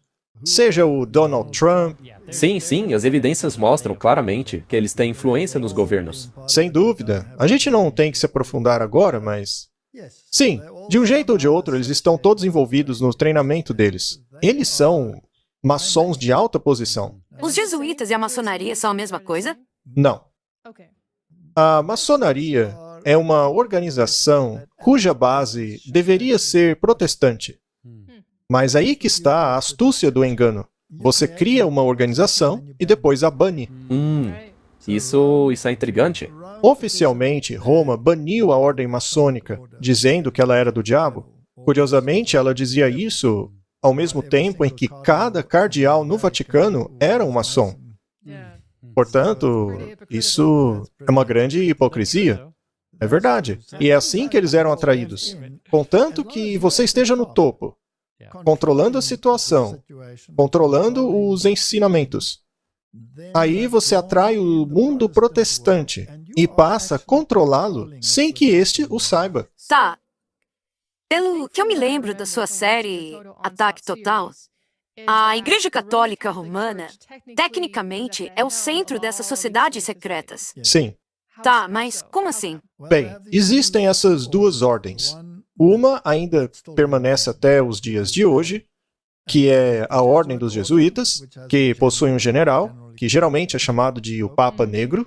[SPEAKER 1] seja o Donald Trump.
[SPEAKER 2] Sim, as evidências mostram claramente que eles têm influência nos governos.
[SPEAKER 1] Sem dúvida. A gente não tem que se aprofundar agora, mas... Sim, de um jeito ou de outro, eles estão todos envolvidos no treinamento deles. Eles são maçons de alta posição.
[SPEAKER 4] Os jesuítas e a maçonaria são a mesma coisa?
[SPEAKER 1] Não. A maçonaria é uma organização cuja base deveria ser protestante. Mas aí que está a astúcia do engano. Você cria uma organização e depois a bane.
[SPEAKER 2] Isso é intrigante.
[SPEAKER 1] Oficialmente, Roma baniu a ordem maçônica, dizendo que ela era do diabo. Curiosamente, ela dizia isso ao mesmo tempo em que cada cardeal no Vaticano era um maçom. Portanto, isso é uma grande hipocrisia. É verdade. E é assim que eles eram atraídos. Contanto que você esteja no topo, controlando a situação, controlando os ensinamentos. Aí você atrai o mundo protestante e passa a controlá-lo sem que este o saiba.
[SPEAKER 4] Tá. Pelo que eu me lembro da sua série Ataque Total, a Igreja Católica Romana, tecnicamente, é o centro dessas sociedades secretas.
[SPEAKER 1] Sim.
[SPEAKER 4] Tá, mas como assim?
[SPEAKER 1] Bem, existem essas duas ordens. Uma ainda permanece até os dias de hoje, que é a Ordem dos Jesuítas, que possui um general, que geralmente é chamado de o Papa Negro,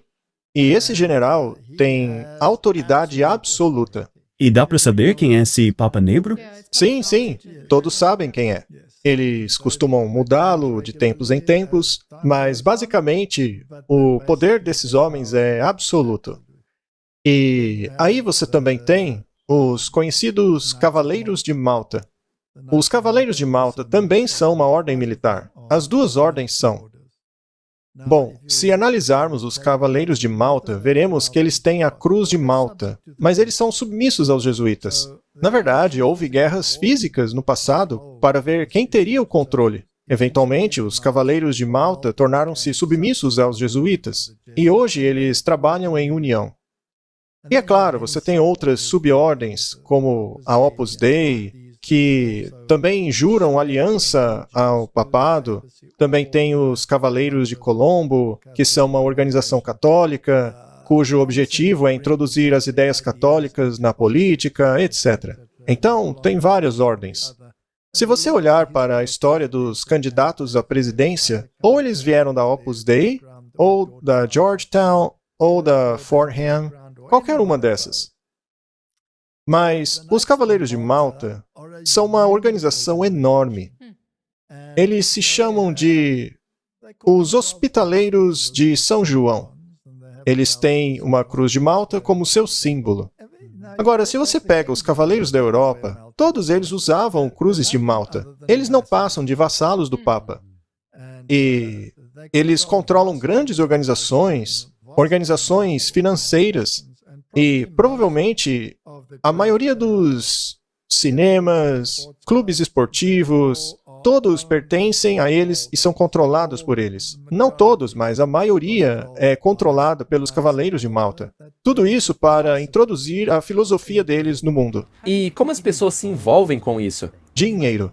[SPEAKER 1] e esse general tem autoridade absoluta.
[SPEAKER 3] E dá para saber quem é esse Papa Negro?
[SPEAKER 1] Sim, todos sabem quem é. Eles costumam mudá-lo de tempos em tempos, mas basicamente o poder desses homens é absoluto. E aí você também tem os conhecidos Cavaleiros de Malta. Os Cavaleiros de Malta também são uma ordem militar. As duas ordens são. Bom, se analisarmos os Cavaleiros de Malta, veremos que eles têm a Cruz de Malta, mas eles são submissos aos jesuítas. Na verdade, houve guerras físicas no passado para ver quem teria o controle. Eventualmente, os Cavaleiros de Malta tornaram-se submissos aos jesuítas, e hoje eles trabalham em união. E é claro, você tem outras subordens, como a Opus Dei, que também juram aliança ao papado. Também tem os Cavaleiros de Colombo, que são uma organização católica, cujo objetivo é introduzir as ideias católicas na política, etc. Então, tem várias ordens. Se você olhar para a história dos candidatos à presidência, ou eles vieram da Opus Dei, ou da Georgetown, ou da Fordham, qualquer uma dessas. Mas os Cavaleiros de Malta são uma organização enorme. Eles se chamam de os Hospitaleiros de São João. Eles têm uma cruz de Malta como seu símbolo. Agora, se você pega os Cavaleiros da Europa, todos eles usavam cruzes de Malta. Eles não passam de vassalos do Papa. E eles controlam grandes organizações financeiras. E provavelmente a maioria dos cinemas, clubes esportivos, todos pertencem a eles e são controlados por eles. Não todos, mas a maioria é controlada pelos Cavaleiros de Malta. Tudo isso para introduzir a filosofia deles no mundo.
[SPEAKER 2] E como as pessoas se envolvem com isso?
[SPEAKER 1] Dinheiro.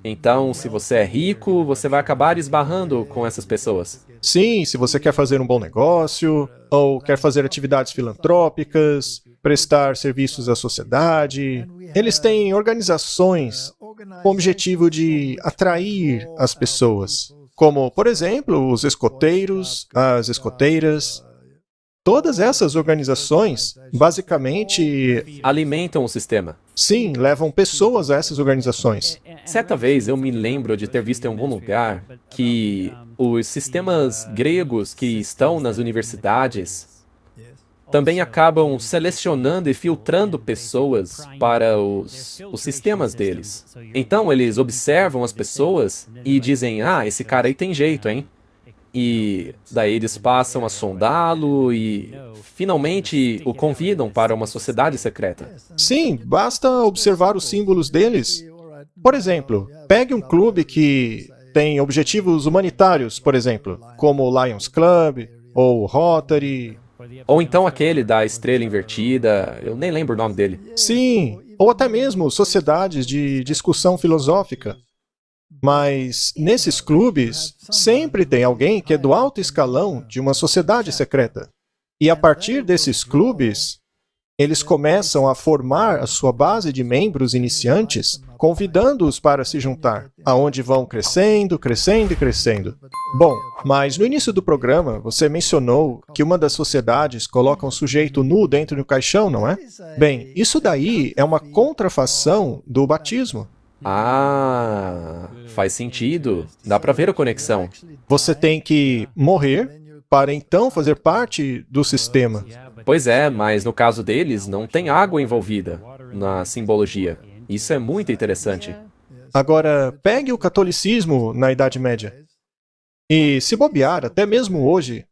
[SPEAKER 2] Então, se você é rico, você vai acabar esbarrando com essas pessoas.
[SPEAKER 1] Sim, se você quer fazer um bom negócio, ou quer fazer atividades filantrópicas, prestar serviços à sociedade, eles têm organizações com o objetivo de atrair as pessoas, como, por exemplo, os escoteiros, as escoteiras. Todas essas organizações, basicamente,
[SPEAKER 2] Alimentam o sistema.
[SPEAKER 1] sim, levam pessoas a essas organizações.
[SPEAKER 2] Certa vez eu me lembro de ter visto em algum lugar que os sistemas gregos que estão nas universidades também acabam selecionando e filtrando pessoas para os sistemas deles. Então eles observam as pessoas e dizem, ah, esse cara aí tem jeito, hein? E daí eles passam a sondá-lo e finalmente o convidam para uma sociedade secreta.
[SPEAKER 1] Sim, basta observar os símbolos deles. Por exemplo, pegue um clube que tem objetivos humanitários, por exemplo, como o Lions Club ou Rotary.
[SPEAKER 2] Ou então aquele da estrela invertida, eu nem lembro o nome dele.
[SPEAKER 1] Sim, ou até mesmo sociedades de discussão filosófica. Mas nesses clubes, sempre tem alguém que é do alto escalão de uma sociedade secreta. E a partir desses clubes, eles começam a formar a sua base de membros iniciantes, convidando-os para se juntar, aonde vão crescendo, crescendo e crescendo. Bom, mas no início do programa, você mencionou que uma das sociedades coloca um sujeito nu dentro do caixão, não é? Bem, isso daí é uma contrafação do batismo.
[SPEAKER 2] Ah, faz sentido. Dá pra ver a conexão.
[SPEAKER 1] Você tem que morrer para então fazer parte do sistema.
[SPEAKER 2] Pois é, mas no caso deles, não tem água envolvida na simbologia. Isso é muito interessante.
[SPEAKER 1] Agora, pegue o catolicismo na Idade Média. E, se bobear, até mesmo hoje,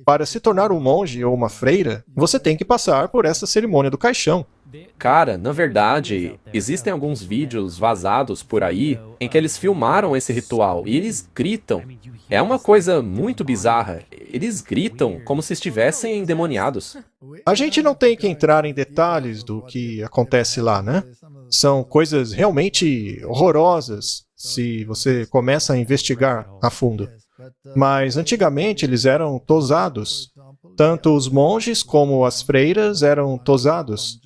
[SPEAKER 1] para se tornar um monge ou uma freira, você tem que passar por essa cerimônia do caixão.
[SPEAKER 2] Cara, na verdade, existem alguns vídeos vazados por aí em que eles filmaram esse ritual e eles gritam. É uma coisa muito bizarra. Eles gritam como se estivessem endemoniados.
[SPEAKER 1] A gente não tem que entrar em detalhes do que acontece lá, né? São coisas realmente horrorosas se você começa a investigar a fundo. Mas antigamente eles eram tosados. Tanto os monges como as freiras eram tosados.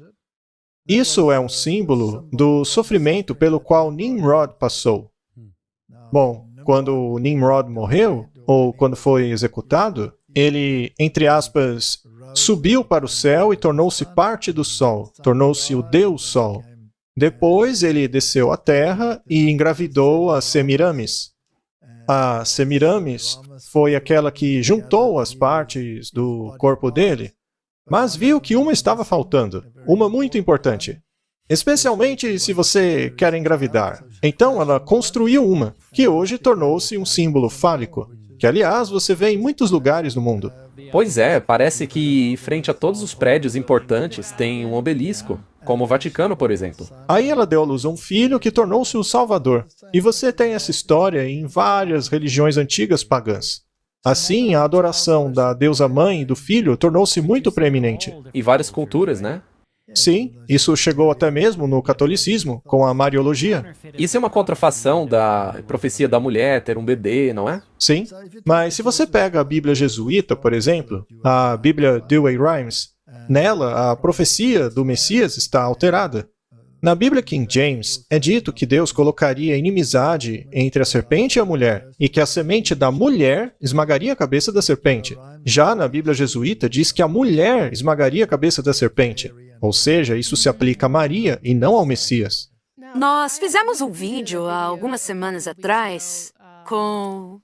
[SPEAKER 1] Isso é um símbolo do sofrimento pelo qual Nimrod passou. Bom, quando Nimrod morreu, ou quando foi executado, ele, entre aspas, subiu para o céu e tornou-se parte do sol, tornou-se o Deus Sol. Depois ele desceu à terra e engravidou a Semiramis. A Semiramis foi aquela que juntou as partes do corpo dele, mas viu que uma estava faltando, uma muito importante. Especialmente se você quer engravidar. Então ela construiu uma, que hoje tornou-se um símbolo fálico, que aliás você vê em muitos lugares do mundo.
[SPEAKER 2] Pois é, parece que frente a todos os prédios importantes tem um obelisco, como o Vaticano, por exemplo.
[SPEAKER 1] Aí ela deu à luz a um filho que tornou-se o Salvador. E você tem essa história em várias religiões antigas pagãs. Assim, a adoração da deusa mãe e do filho tornou-se muito preeminente.
[SPEAKER 2] E várias culturas, né?
[SPEAKER 1] Sim, isso chegou até mesmo no catolicismo, com a Mariologia.
[SPEAKER 2] Isso é uma contrafação da profecia da mulher ter um bebê, não é?
[SPEAKER 1] Sim, mas se você pega a Bíblia jesuíta, por exemplo, a Bíblia Douay-Rheims, nela a profecia do Messias está alterada. Na Bíblia King James, é dito que Deus colocaria inimizade entre a serpente e a mulher, e que a semente da mulher esmagaria a cabeça da serpente. Já na Bíblia jesuíta diz que a mulher esmagaria a cabeça da serpente. Ou seja, isso se aplica a Maria e não ao Messias.
[SPEAKER 4] Nós fizemos um vídeo há algumas semanas atrás com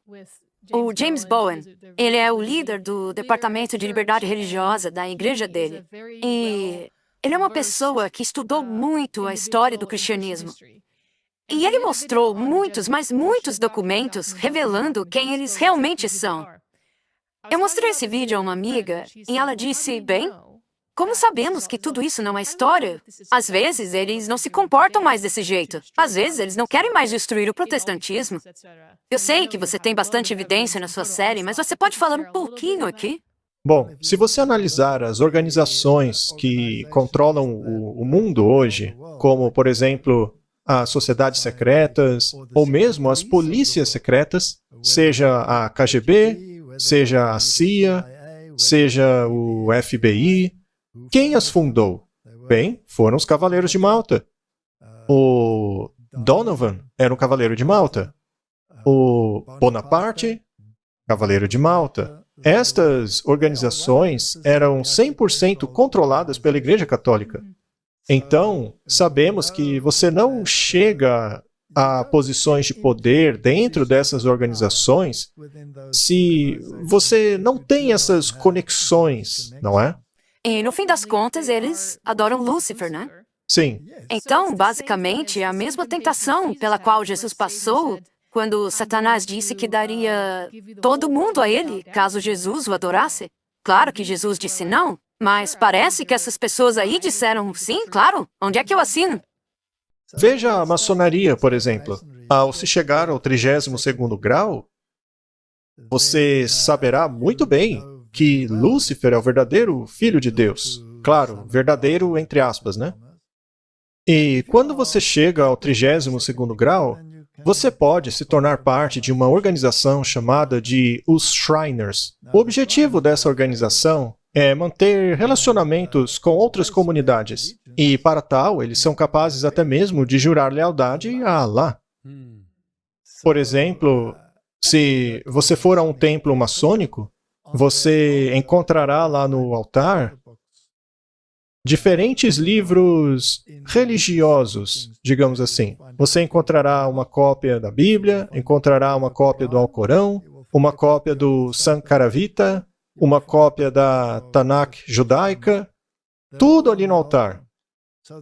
[SPEAKER 4] o James Bowen. Ele é o líder do Departamento de Liberdade Religiosa da igreja dele. E ele é uma pessoa que estudou muito a história do cristianismo. E ele mostrou muitos, mas muitos documentos revelando quem eles realmente são. Eu mostrei esse vídeo a uma amiga e ela disse, bem, Como sabemos que tudo isso não é história? Às vezes, eles não se comportam mais desse jeito. Às vezes, eles não querem mais destruir o protestantismo. Eu sei que você tem bastante evidência na sua série, mas você pode falar um pouquinho aqui?
[SPEAKER 1] Bom, se você analisar as organizações que controlam o mundo hoje, como, por exemplo, as sociedades secretas, ou mesmo as polícias secretas, seja a KGB, seja a CIA, seja o FBI, quem as fundou? Bem, foram os Cavaleiros de Malta. O Donovan era um Cavaleiro de Malta. O Bonaparte, Cavaleiro de Malta. Estas organizações eram 100% controladas pela Igreja Católica. Então, sabemos que você não chega a posições de poder dentro dessas organizações se você não tem essas conexões, não é?
[SPEAKER 4] E no fim das contas, eles adoram Lúcifer, né?
[SPEAKER 1] Sim.
[SPEAKER 4] Então, basicamente, é a mesma tentação pela qual Jesus passou quando Satanás disse que daria todo mundo a ele, caso Jesus o adorasse. Claro que Jesus disse não, mas parece que essas pessoas aí disseram sim, claro. Onde é que eu assino?
[SPEAKER 1] Veja a maçonaria, por exemplo. Ao se chegar ao 32º grau, você saberá muito bem que Lúcifer é o verdadeiro filho de Deus. Claro, verdadeiro entre aspas, né? E quando você chega ao 32º grau, você pode se tornar parte de uma organização chamada de os Shriners. O objetivo dessa organização é manter relacionamentos com outras comunidades. E para tal, eles são capazes até mesmo de jurar lealdade a Allah. Por exemplo, se você for a um templo maçônico, você encontrará lá no altar diferentes livros religiosos, digamos assim. Você encontrará uma cópia da Bíblia, encontrará uma cópia do Alcorão, uma cópia do Sankaravita, uma cópia da Tanakh judaica, tudo ali no altar.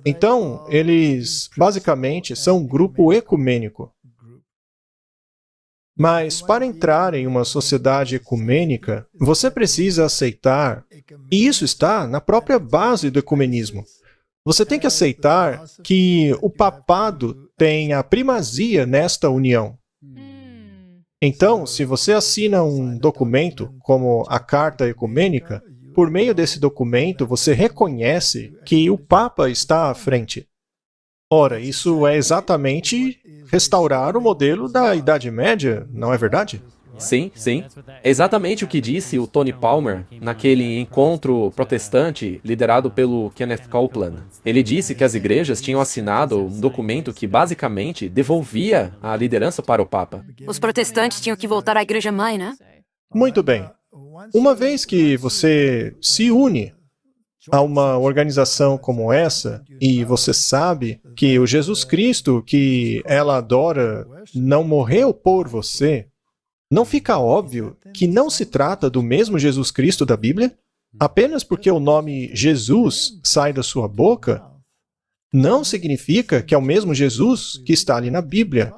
[SPEAKER 1] Então, eles basicamente são um grupo ecumênico. Mas para entrar em uma sociedade ecumênica, você precisa aceitar, e isso está na própria base do ecumenismo. Você tem que aceitar que o papado tem a primazia nesta união. Então, se você assina um documento, como a Carta Ecumênica, por meio desse documento você reconhece que o Papa está à frente. Ora, isso é exatamente restaurar o modelo da Idade Média, não é verdade?
[SPEAKER 2] Sim, sim. É exatamente o que disse o Tony Palmer naquele encontro protestante liderado pelo Kenneth Copeland. Ele disse que as igrejas tinham assinado um documento que basicamente devolvia a liderança para o Papa.
[SPEAKER 4] Os protestantes tinham que voltar à igreja mãe, né?
[SPEAKER 1] Muito bem. Uma vez que você se une a uma organização como essa, e você sabe que o Jesus Cristo que ela adora não morreu por você, não fica óbvio que não se trata do mesmo Jesus Cristo da Bíblia? Apenas porque o nome Jesus sai da sua boca, não significa que é o mesmo Jesus que está ali na Bíblia.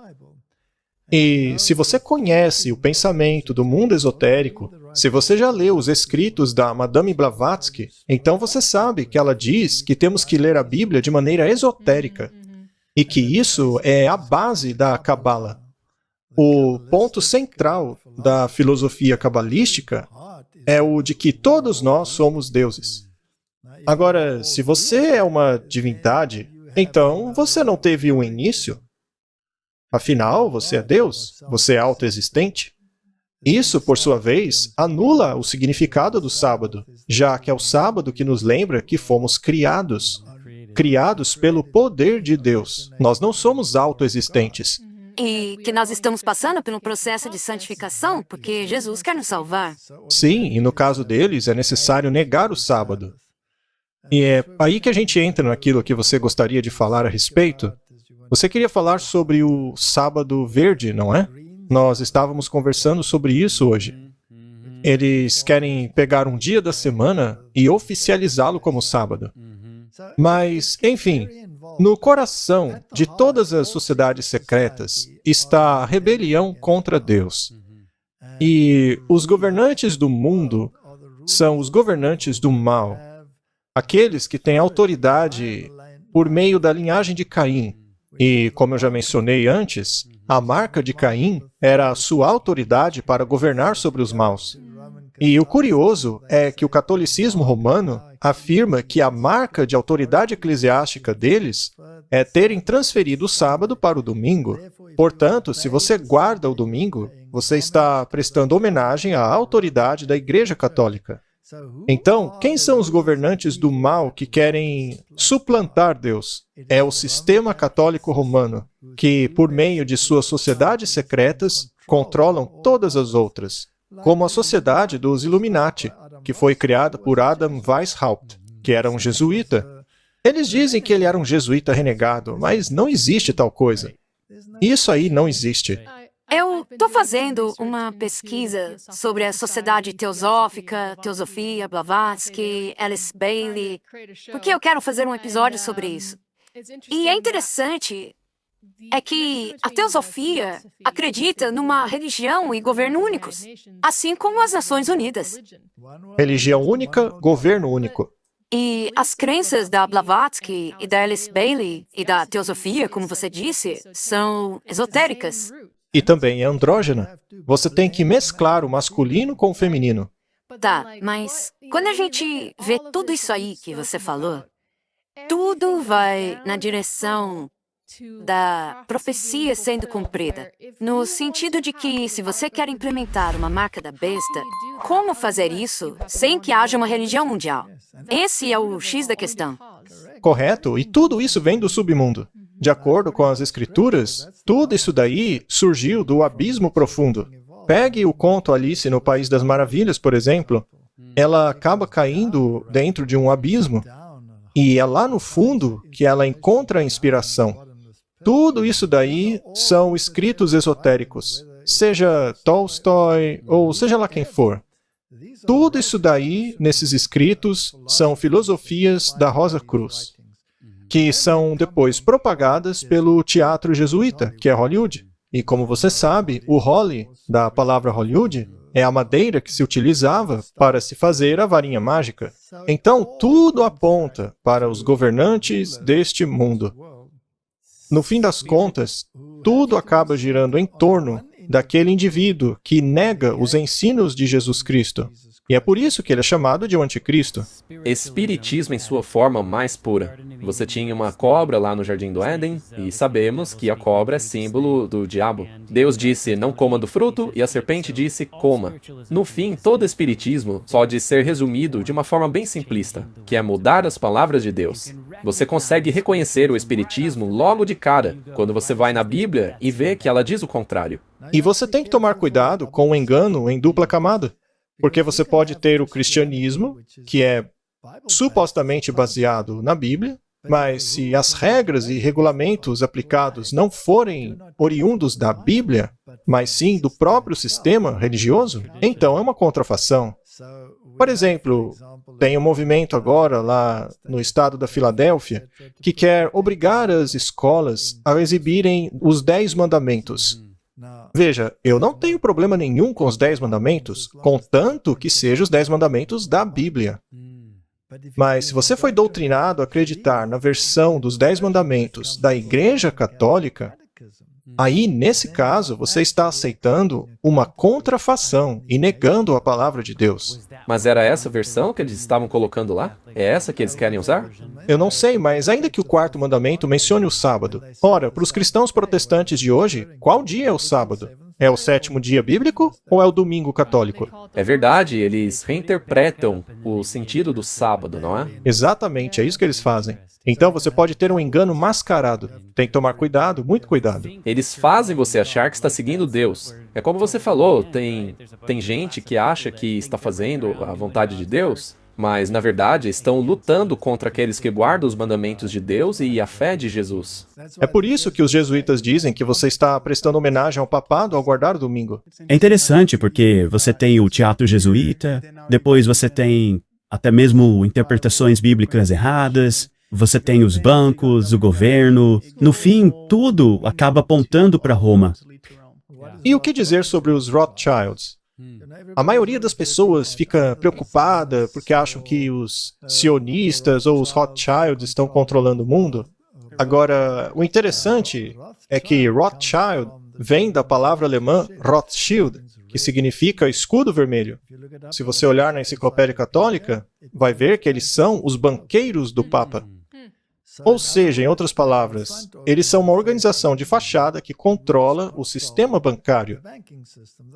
[SPEAKER 1] E se você conhece o pensamento do mundo esotérico, se você já leu os escritos da Madame Blavatsky, então você sabe que ela diz que temos que ler a Bíblia de maneira esotérica e que isso é a base da Cabala. O ponto central da filosofia cabalística é o de que todos nós somos deuses. Agora, se você é uma divindade, então você não teve um início. Afinal, você é Deus, você é autoexistente. Isso, por sua vez, anula o significado do sábado, já que é o sábado que nos lembra que fomos criados pelo poder de Deus. Nós não somos autoexistentes.
[SPEAKER 4] E que nós estamos passando por um processo de santificação, porque Jesus quer nos salvar.
[SPEAKER 1] Sim, e no caso deles é necessário negar o sábado. E é aí que a gente entra naquilo que você gostaria de falar a respeito. Você queria falar sobre o sábado verde, não é? Nós estávamos conversando sobre isso hoje. Eles querem pegar um dia da semana e oficializá-lo como sábado. Mas, enfim, no coração de todas as sociedades secretas está a rebelião contra Deus. E os governantes do mundo são os governantes do mal. aqueles que têm autoridade por meio da linhagem de Caim. E, como eu já mencionei antes, a marca de Caim era a sua autoridade para governar sobre os maus. E o curioso é que o catolicismo romano afirma que a marca de autoridade eclesiástica deles é terem transferido o sábado para o domingo. Portanto, se você guarda o domingo, você está prestando homenagem à autoridade da Igreja Católica. Então, quem são os governantes do mal que querem suplantar Deus? É o sistema católico romano, que, por meio de suas sociedades secretas, controlam todas as outras, como a sociedade dos Illuminati, que foi criada por Adam Weishaupt, que era um jesuíta. Eles dizem que ele era um jesuíta renegado, mas não existe tal coisa. Isso aí não existe.
[SPEAKER 4] Eu estou fazendo uma pesquisa sobre a Sociedade Teosófica, Teosofia, Blavatsky, Alice Bailey, porque eu quero fazer um episódio sobre isso. E é interessante é que a Teosofia acredita numa religião e governo únicos, assim como as Nações Unidas.
[SPEAKER 1] Religião única, governo único.
[SPEAKER 4] E as crenças da Blavatsky e da Alice Bailey e da Teosofia, como você disse, são esotéricas.
[SPEAKER 1] E também é andrógena. Você tem que mesclar o masculino com o feminino.
[SPEAKER 4] Tá, mas quando a gente vê tudo isso aí que você falou, tudo vai na direção da profecia sendo cumprida, no sentido de que se você quer implementar uma marca da besta, como fazer isso sem que haja uma religião mundial? Esse é o X da questão.
[SPEAKER 1] Correto, e tudo isso vem do submundo. De acordo com as escrituras, tudo isso daí surgiu do abismo profundo. Pegue o conto Alice no País das Maravilhas, por exemplo. Ela acaba caindo dentro de um abismo, e é lá no fundo que ela encontra a inspiração. Tudo isso daí são escritos esotéricos, seja Tolstói ou seja lá quem for. Tudo isso daí, nesses escritos, são filosofias da Rosa Cruz, que são depois propagadas pelo teatro jesuíta, que é Hollywood. E como você sabe, o Holly, da palavra Hollywood, é a madeira que se utilizava para se fazer a varinha mágica. Então, tudo aponta para os governantes deste mundo. No fim das contas, tudo acaba girando em torno daquele indivíduo que nega os ensinos de Jesus Cristo. E é por isso que ele é chamado de o anticristo.
[SPEAKER 2] Espiritismo em sua forma mais pura. Você tinha uma cobra lá no Jardim do Éden, e sabemos que a cobra é símbolo do diabo. Deus disse, não coma do fruto, e a serpente disse, coma. No fim, todo espiritismo pode ser resumido de uma forma bem simplista, que é mudar as palavras de Deus. Você consegue reconhecer o espiritismo logo de cara, quando você vai na Bíblia e vê que ela diz o contrário.
[SPEAKER 1] E você tem que tomar cuidado com o engano em dupla camada. Porque você pode ter o cristianismo, que é supostamente baseado na Bíblia, mas se as regras e regulamentos aplicados não forem oriundos da Bíblia, mas sim do próprio sistema religioso, então é uma contrafação. Por exemplo, tem um movimento agora lá no estado da Filadélfia que quer obrigar as escolas a exibirem os 10 mandamentos. Veja, eu não tenho problema nenhum com os 10 mandamentos, contanto que sejam os 10 mandamentos da Bíblia. Mas se você foi doutrinado a acreditar na versão dos 10 mandamentos da Igreja Católica, aí, nesse caso, você está aceitando uma contrafação e negando a palavra de Deus.
[SPEAKER 2] Mas era essa versão que eles estavam colocando lá? É essa que eles querem usar?
[SPEAKER 1] Eu não sei, mas ainda que o 4º mandamento mencione o sábado. Ora, para os cristãos protestantes de hoje, qual dia é o sábado? É o 7º dia bíblico ou é o domingo católico?
[SPEAKER 2] É verdade, eles reinterpretam o sentido do sábado, não é?
[SPEAKER 1] Exatamente, é isso que eles fazem. Então você pode ter um engano mascarado. Tem que tomar cuidado, muito cuidado.
[SPEAKER 2] Eles fazem você achar que está seguindo Deus. É como você falou, tem gente que acha que está fazendo a vontade de Deus, mas, na verdade, estão lutando contra aqueles que guardam os mandamentos de Deus e a fé de Jesus.
[SPEAKER 1] É por isso que os jesuítas dizem que você está prestando homenagem ao papado ao guardar o domingo.
[SPEAKER 3] É interessante porque você tem o teatro jesuíta, depois você tem até mesmo interpretações bíblicas erradas, você tem os bancos, o governo. No fim, tudo acaba apontando para Roma.
[SPEAKER 1] E o que dizer sobre os Rothschilds? A maioria das pessoas fica preocupada porque acham que os sionistas ou os Rothschilds estão controlando o mundo. Agora, o interessante é que Rothschild vem da palavra alemã Rothschild, que significa escudo vermelho. Se você olhar na enciclopédia católica, vai ver que eles são os banqueiros do Papa. Ou seja, em outras palavras, eles são uma organização de fachada que controla o sistema bancário.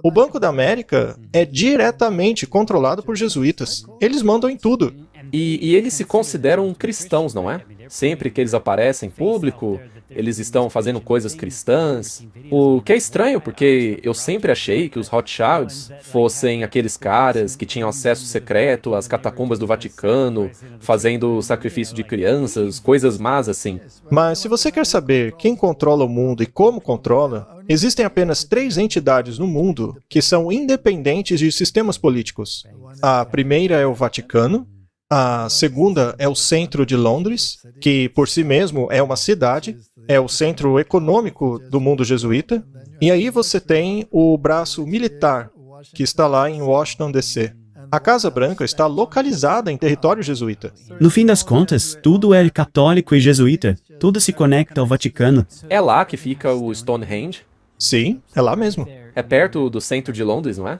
[SPEAKER 1] O Banco da América é diretamente controlado por jesuítas. Eles mandam em tudo.
[SPEAKER 2] E eles se consideram cristãos, não é? Sempre que eles aparecem em público, eles estão fazendo coisas cristãs. O que é estranho, porque eu sempre achei que os Rothschilds fossem aqueles caras que tinham acesso secreto às catacumbas do Vaticano, fazendo sacrifício de crianças, coisas más assim.
[SPEAKER 1] Mas se você quer saber quem controla o mundo e como controla, existem apenas 3 entidades no mundo que são independentes de sistemas políticos. A primeira é o Vaticano. A segunda é o centro de Londres, que por si mesmo é uma cidade, é o centro econômico do mundo jesuíta. E aí você tem o braço militar, que está lá em Washington, D.C. A Casa Branca está localizada em território jesuíta.
[SPEAKER 3] No fim das contas, tudo é católico e jesuíta. Tudo se conecta ao Vaticano.
[SPEAKER 2] É lá que fica o Stonehenge?
[SPEAKER 1] Sim, é lá mesmo.
[SPEAKER 2] É perto do centro de Londres, não é?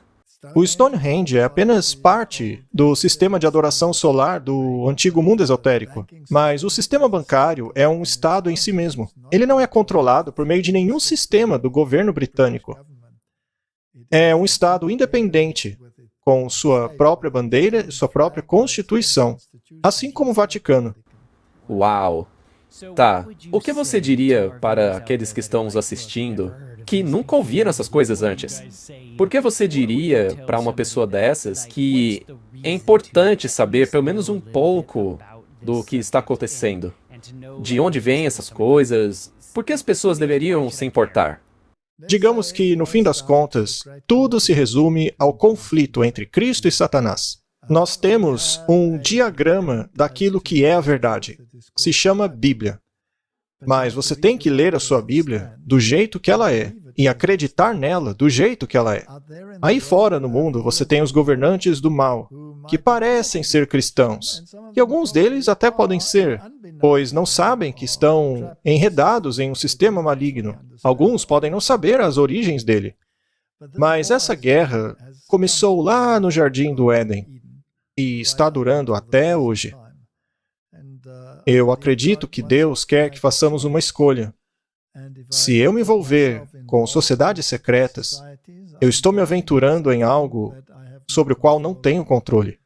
[SPEAKER 1] O Stonehenge é apenas parte do sistema de adoração solar do antigo mundo esotérico, mas o sistema bancário é um estado em si mesmo. Ele não é controlado por meio de nenhum sistema do governo britânico. É um estado independente, com sua própria bandeira e sua própria constituição, assim como o Vaticano.
[SPEAKER 2] Uau! Tá, o que você diria para aqueles que estão nos assistindo que nunca ouviram essas coisas antes? Por que você diria para uma pessoa dessas que é importante saber pelo menos um pouco do que está acontecendo? De onde vêm essas coisas? Por que as pessoas deveriam se importar?
[SPEAKER 1] Digamos que, no fim das contas, tudo se resume ao conflito entre Cristo e Satanás. Nós temos um diagrama daquilo que é a verdade. Se chama Bíblia. Mas você tem que ler a sua Bíblia do jeito que ela é e acreditar nela do jeito que ela é. Aí fora no mundo você tem os governantes do mal, que parecem ser cristãos. E alguns deles até podem ser, pois não sabem que estão enredados em um sistema maligno. Alguns podem não saber as origens dele. Mas essa guerra começou lá no Jardim do Éden e está durando até hoje. Eu acredito que Deus quer que façamos uma escolha. Se eu me envolver com sociedades secretas, eu estou me aventurando em algo sobre o qual não tenho controle.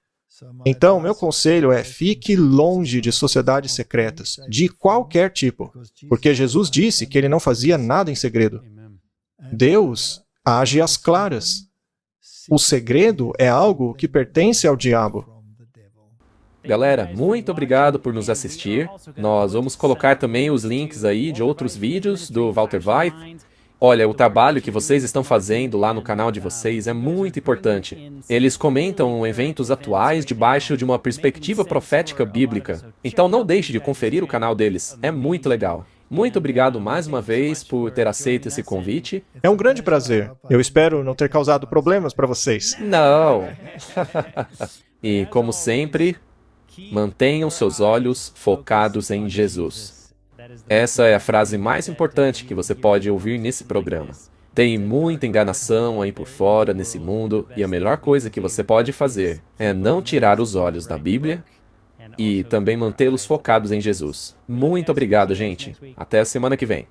[SPEAKER 1] Então, meu conselho é: fique longe de sociedades secretas, de qualquer tipo, porque Jesus disse que ele não fazia nada em segredo. Deus age às claras. O segredo é algo que pertence ao diabo.
[SPEAKER 2] Galera, muito obrigado por nos assistir. Nós vamos colocar também os links aí de outros vídeos do Walter White. Olha, o trabalho que vocês estão fazendo lá no canal de vocês é muito importante. Eles comentam eventos atuais debaixo de uma perspectiva profética bíblica. Então não deixe de conferir o canal deles, é muito legal. Muito obrigado mais uma vez por ter aceito esse convite.
[SPEAKER 1] É um grande prazer. Eu espero não ter causado problemas para vocês.
[SPEAKER 2] Não! E como sempre, mantenham seus olhos focados em Jesus. Essa é a frase mais importante que você pode ouvir nesse programa. Tem muita enganação aí por fora nesse mundo, e a melhor coisa que você pode fazer é não tirar os olhos da Bíblia e também mantê-los focados em Jesus. Muito obrigado, gente. Até a semana que vem.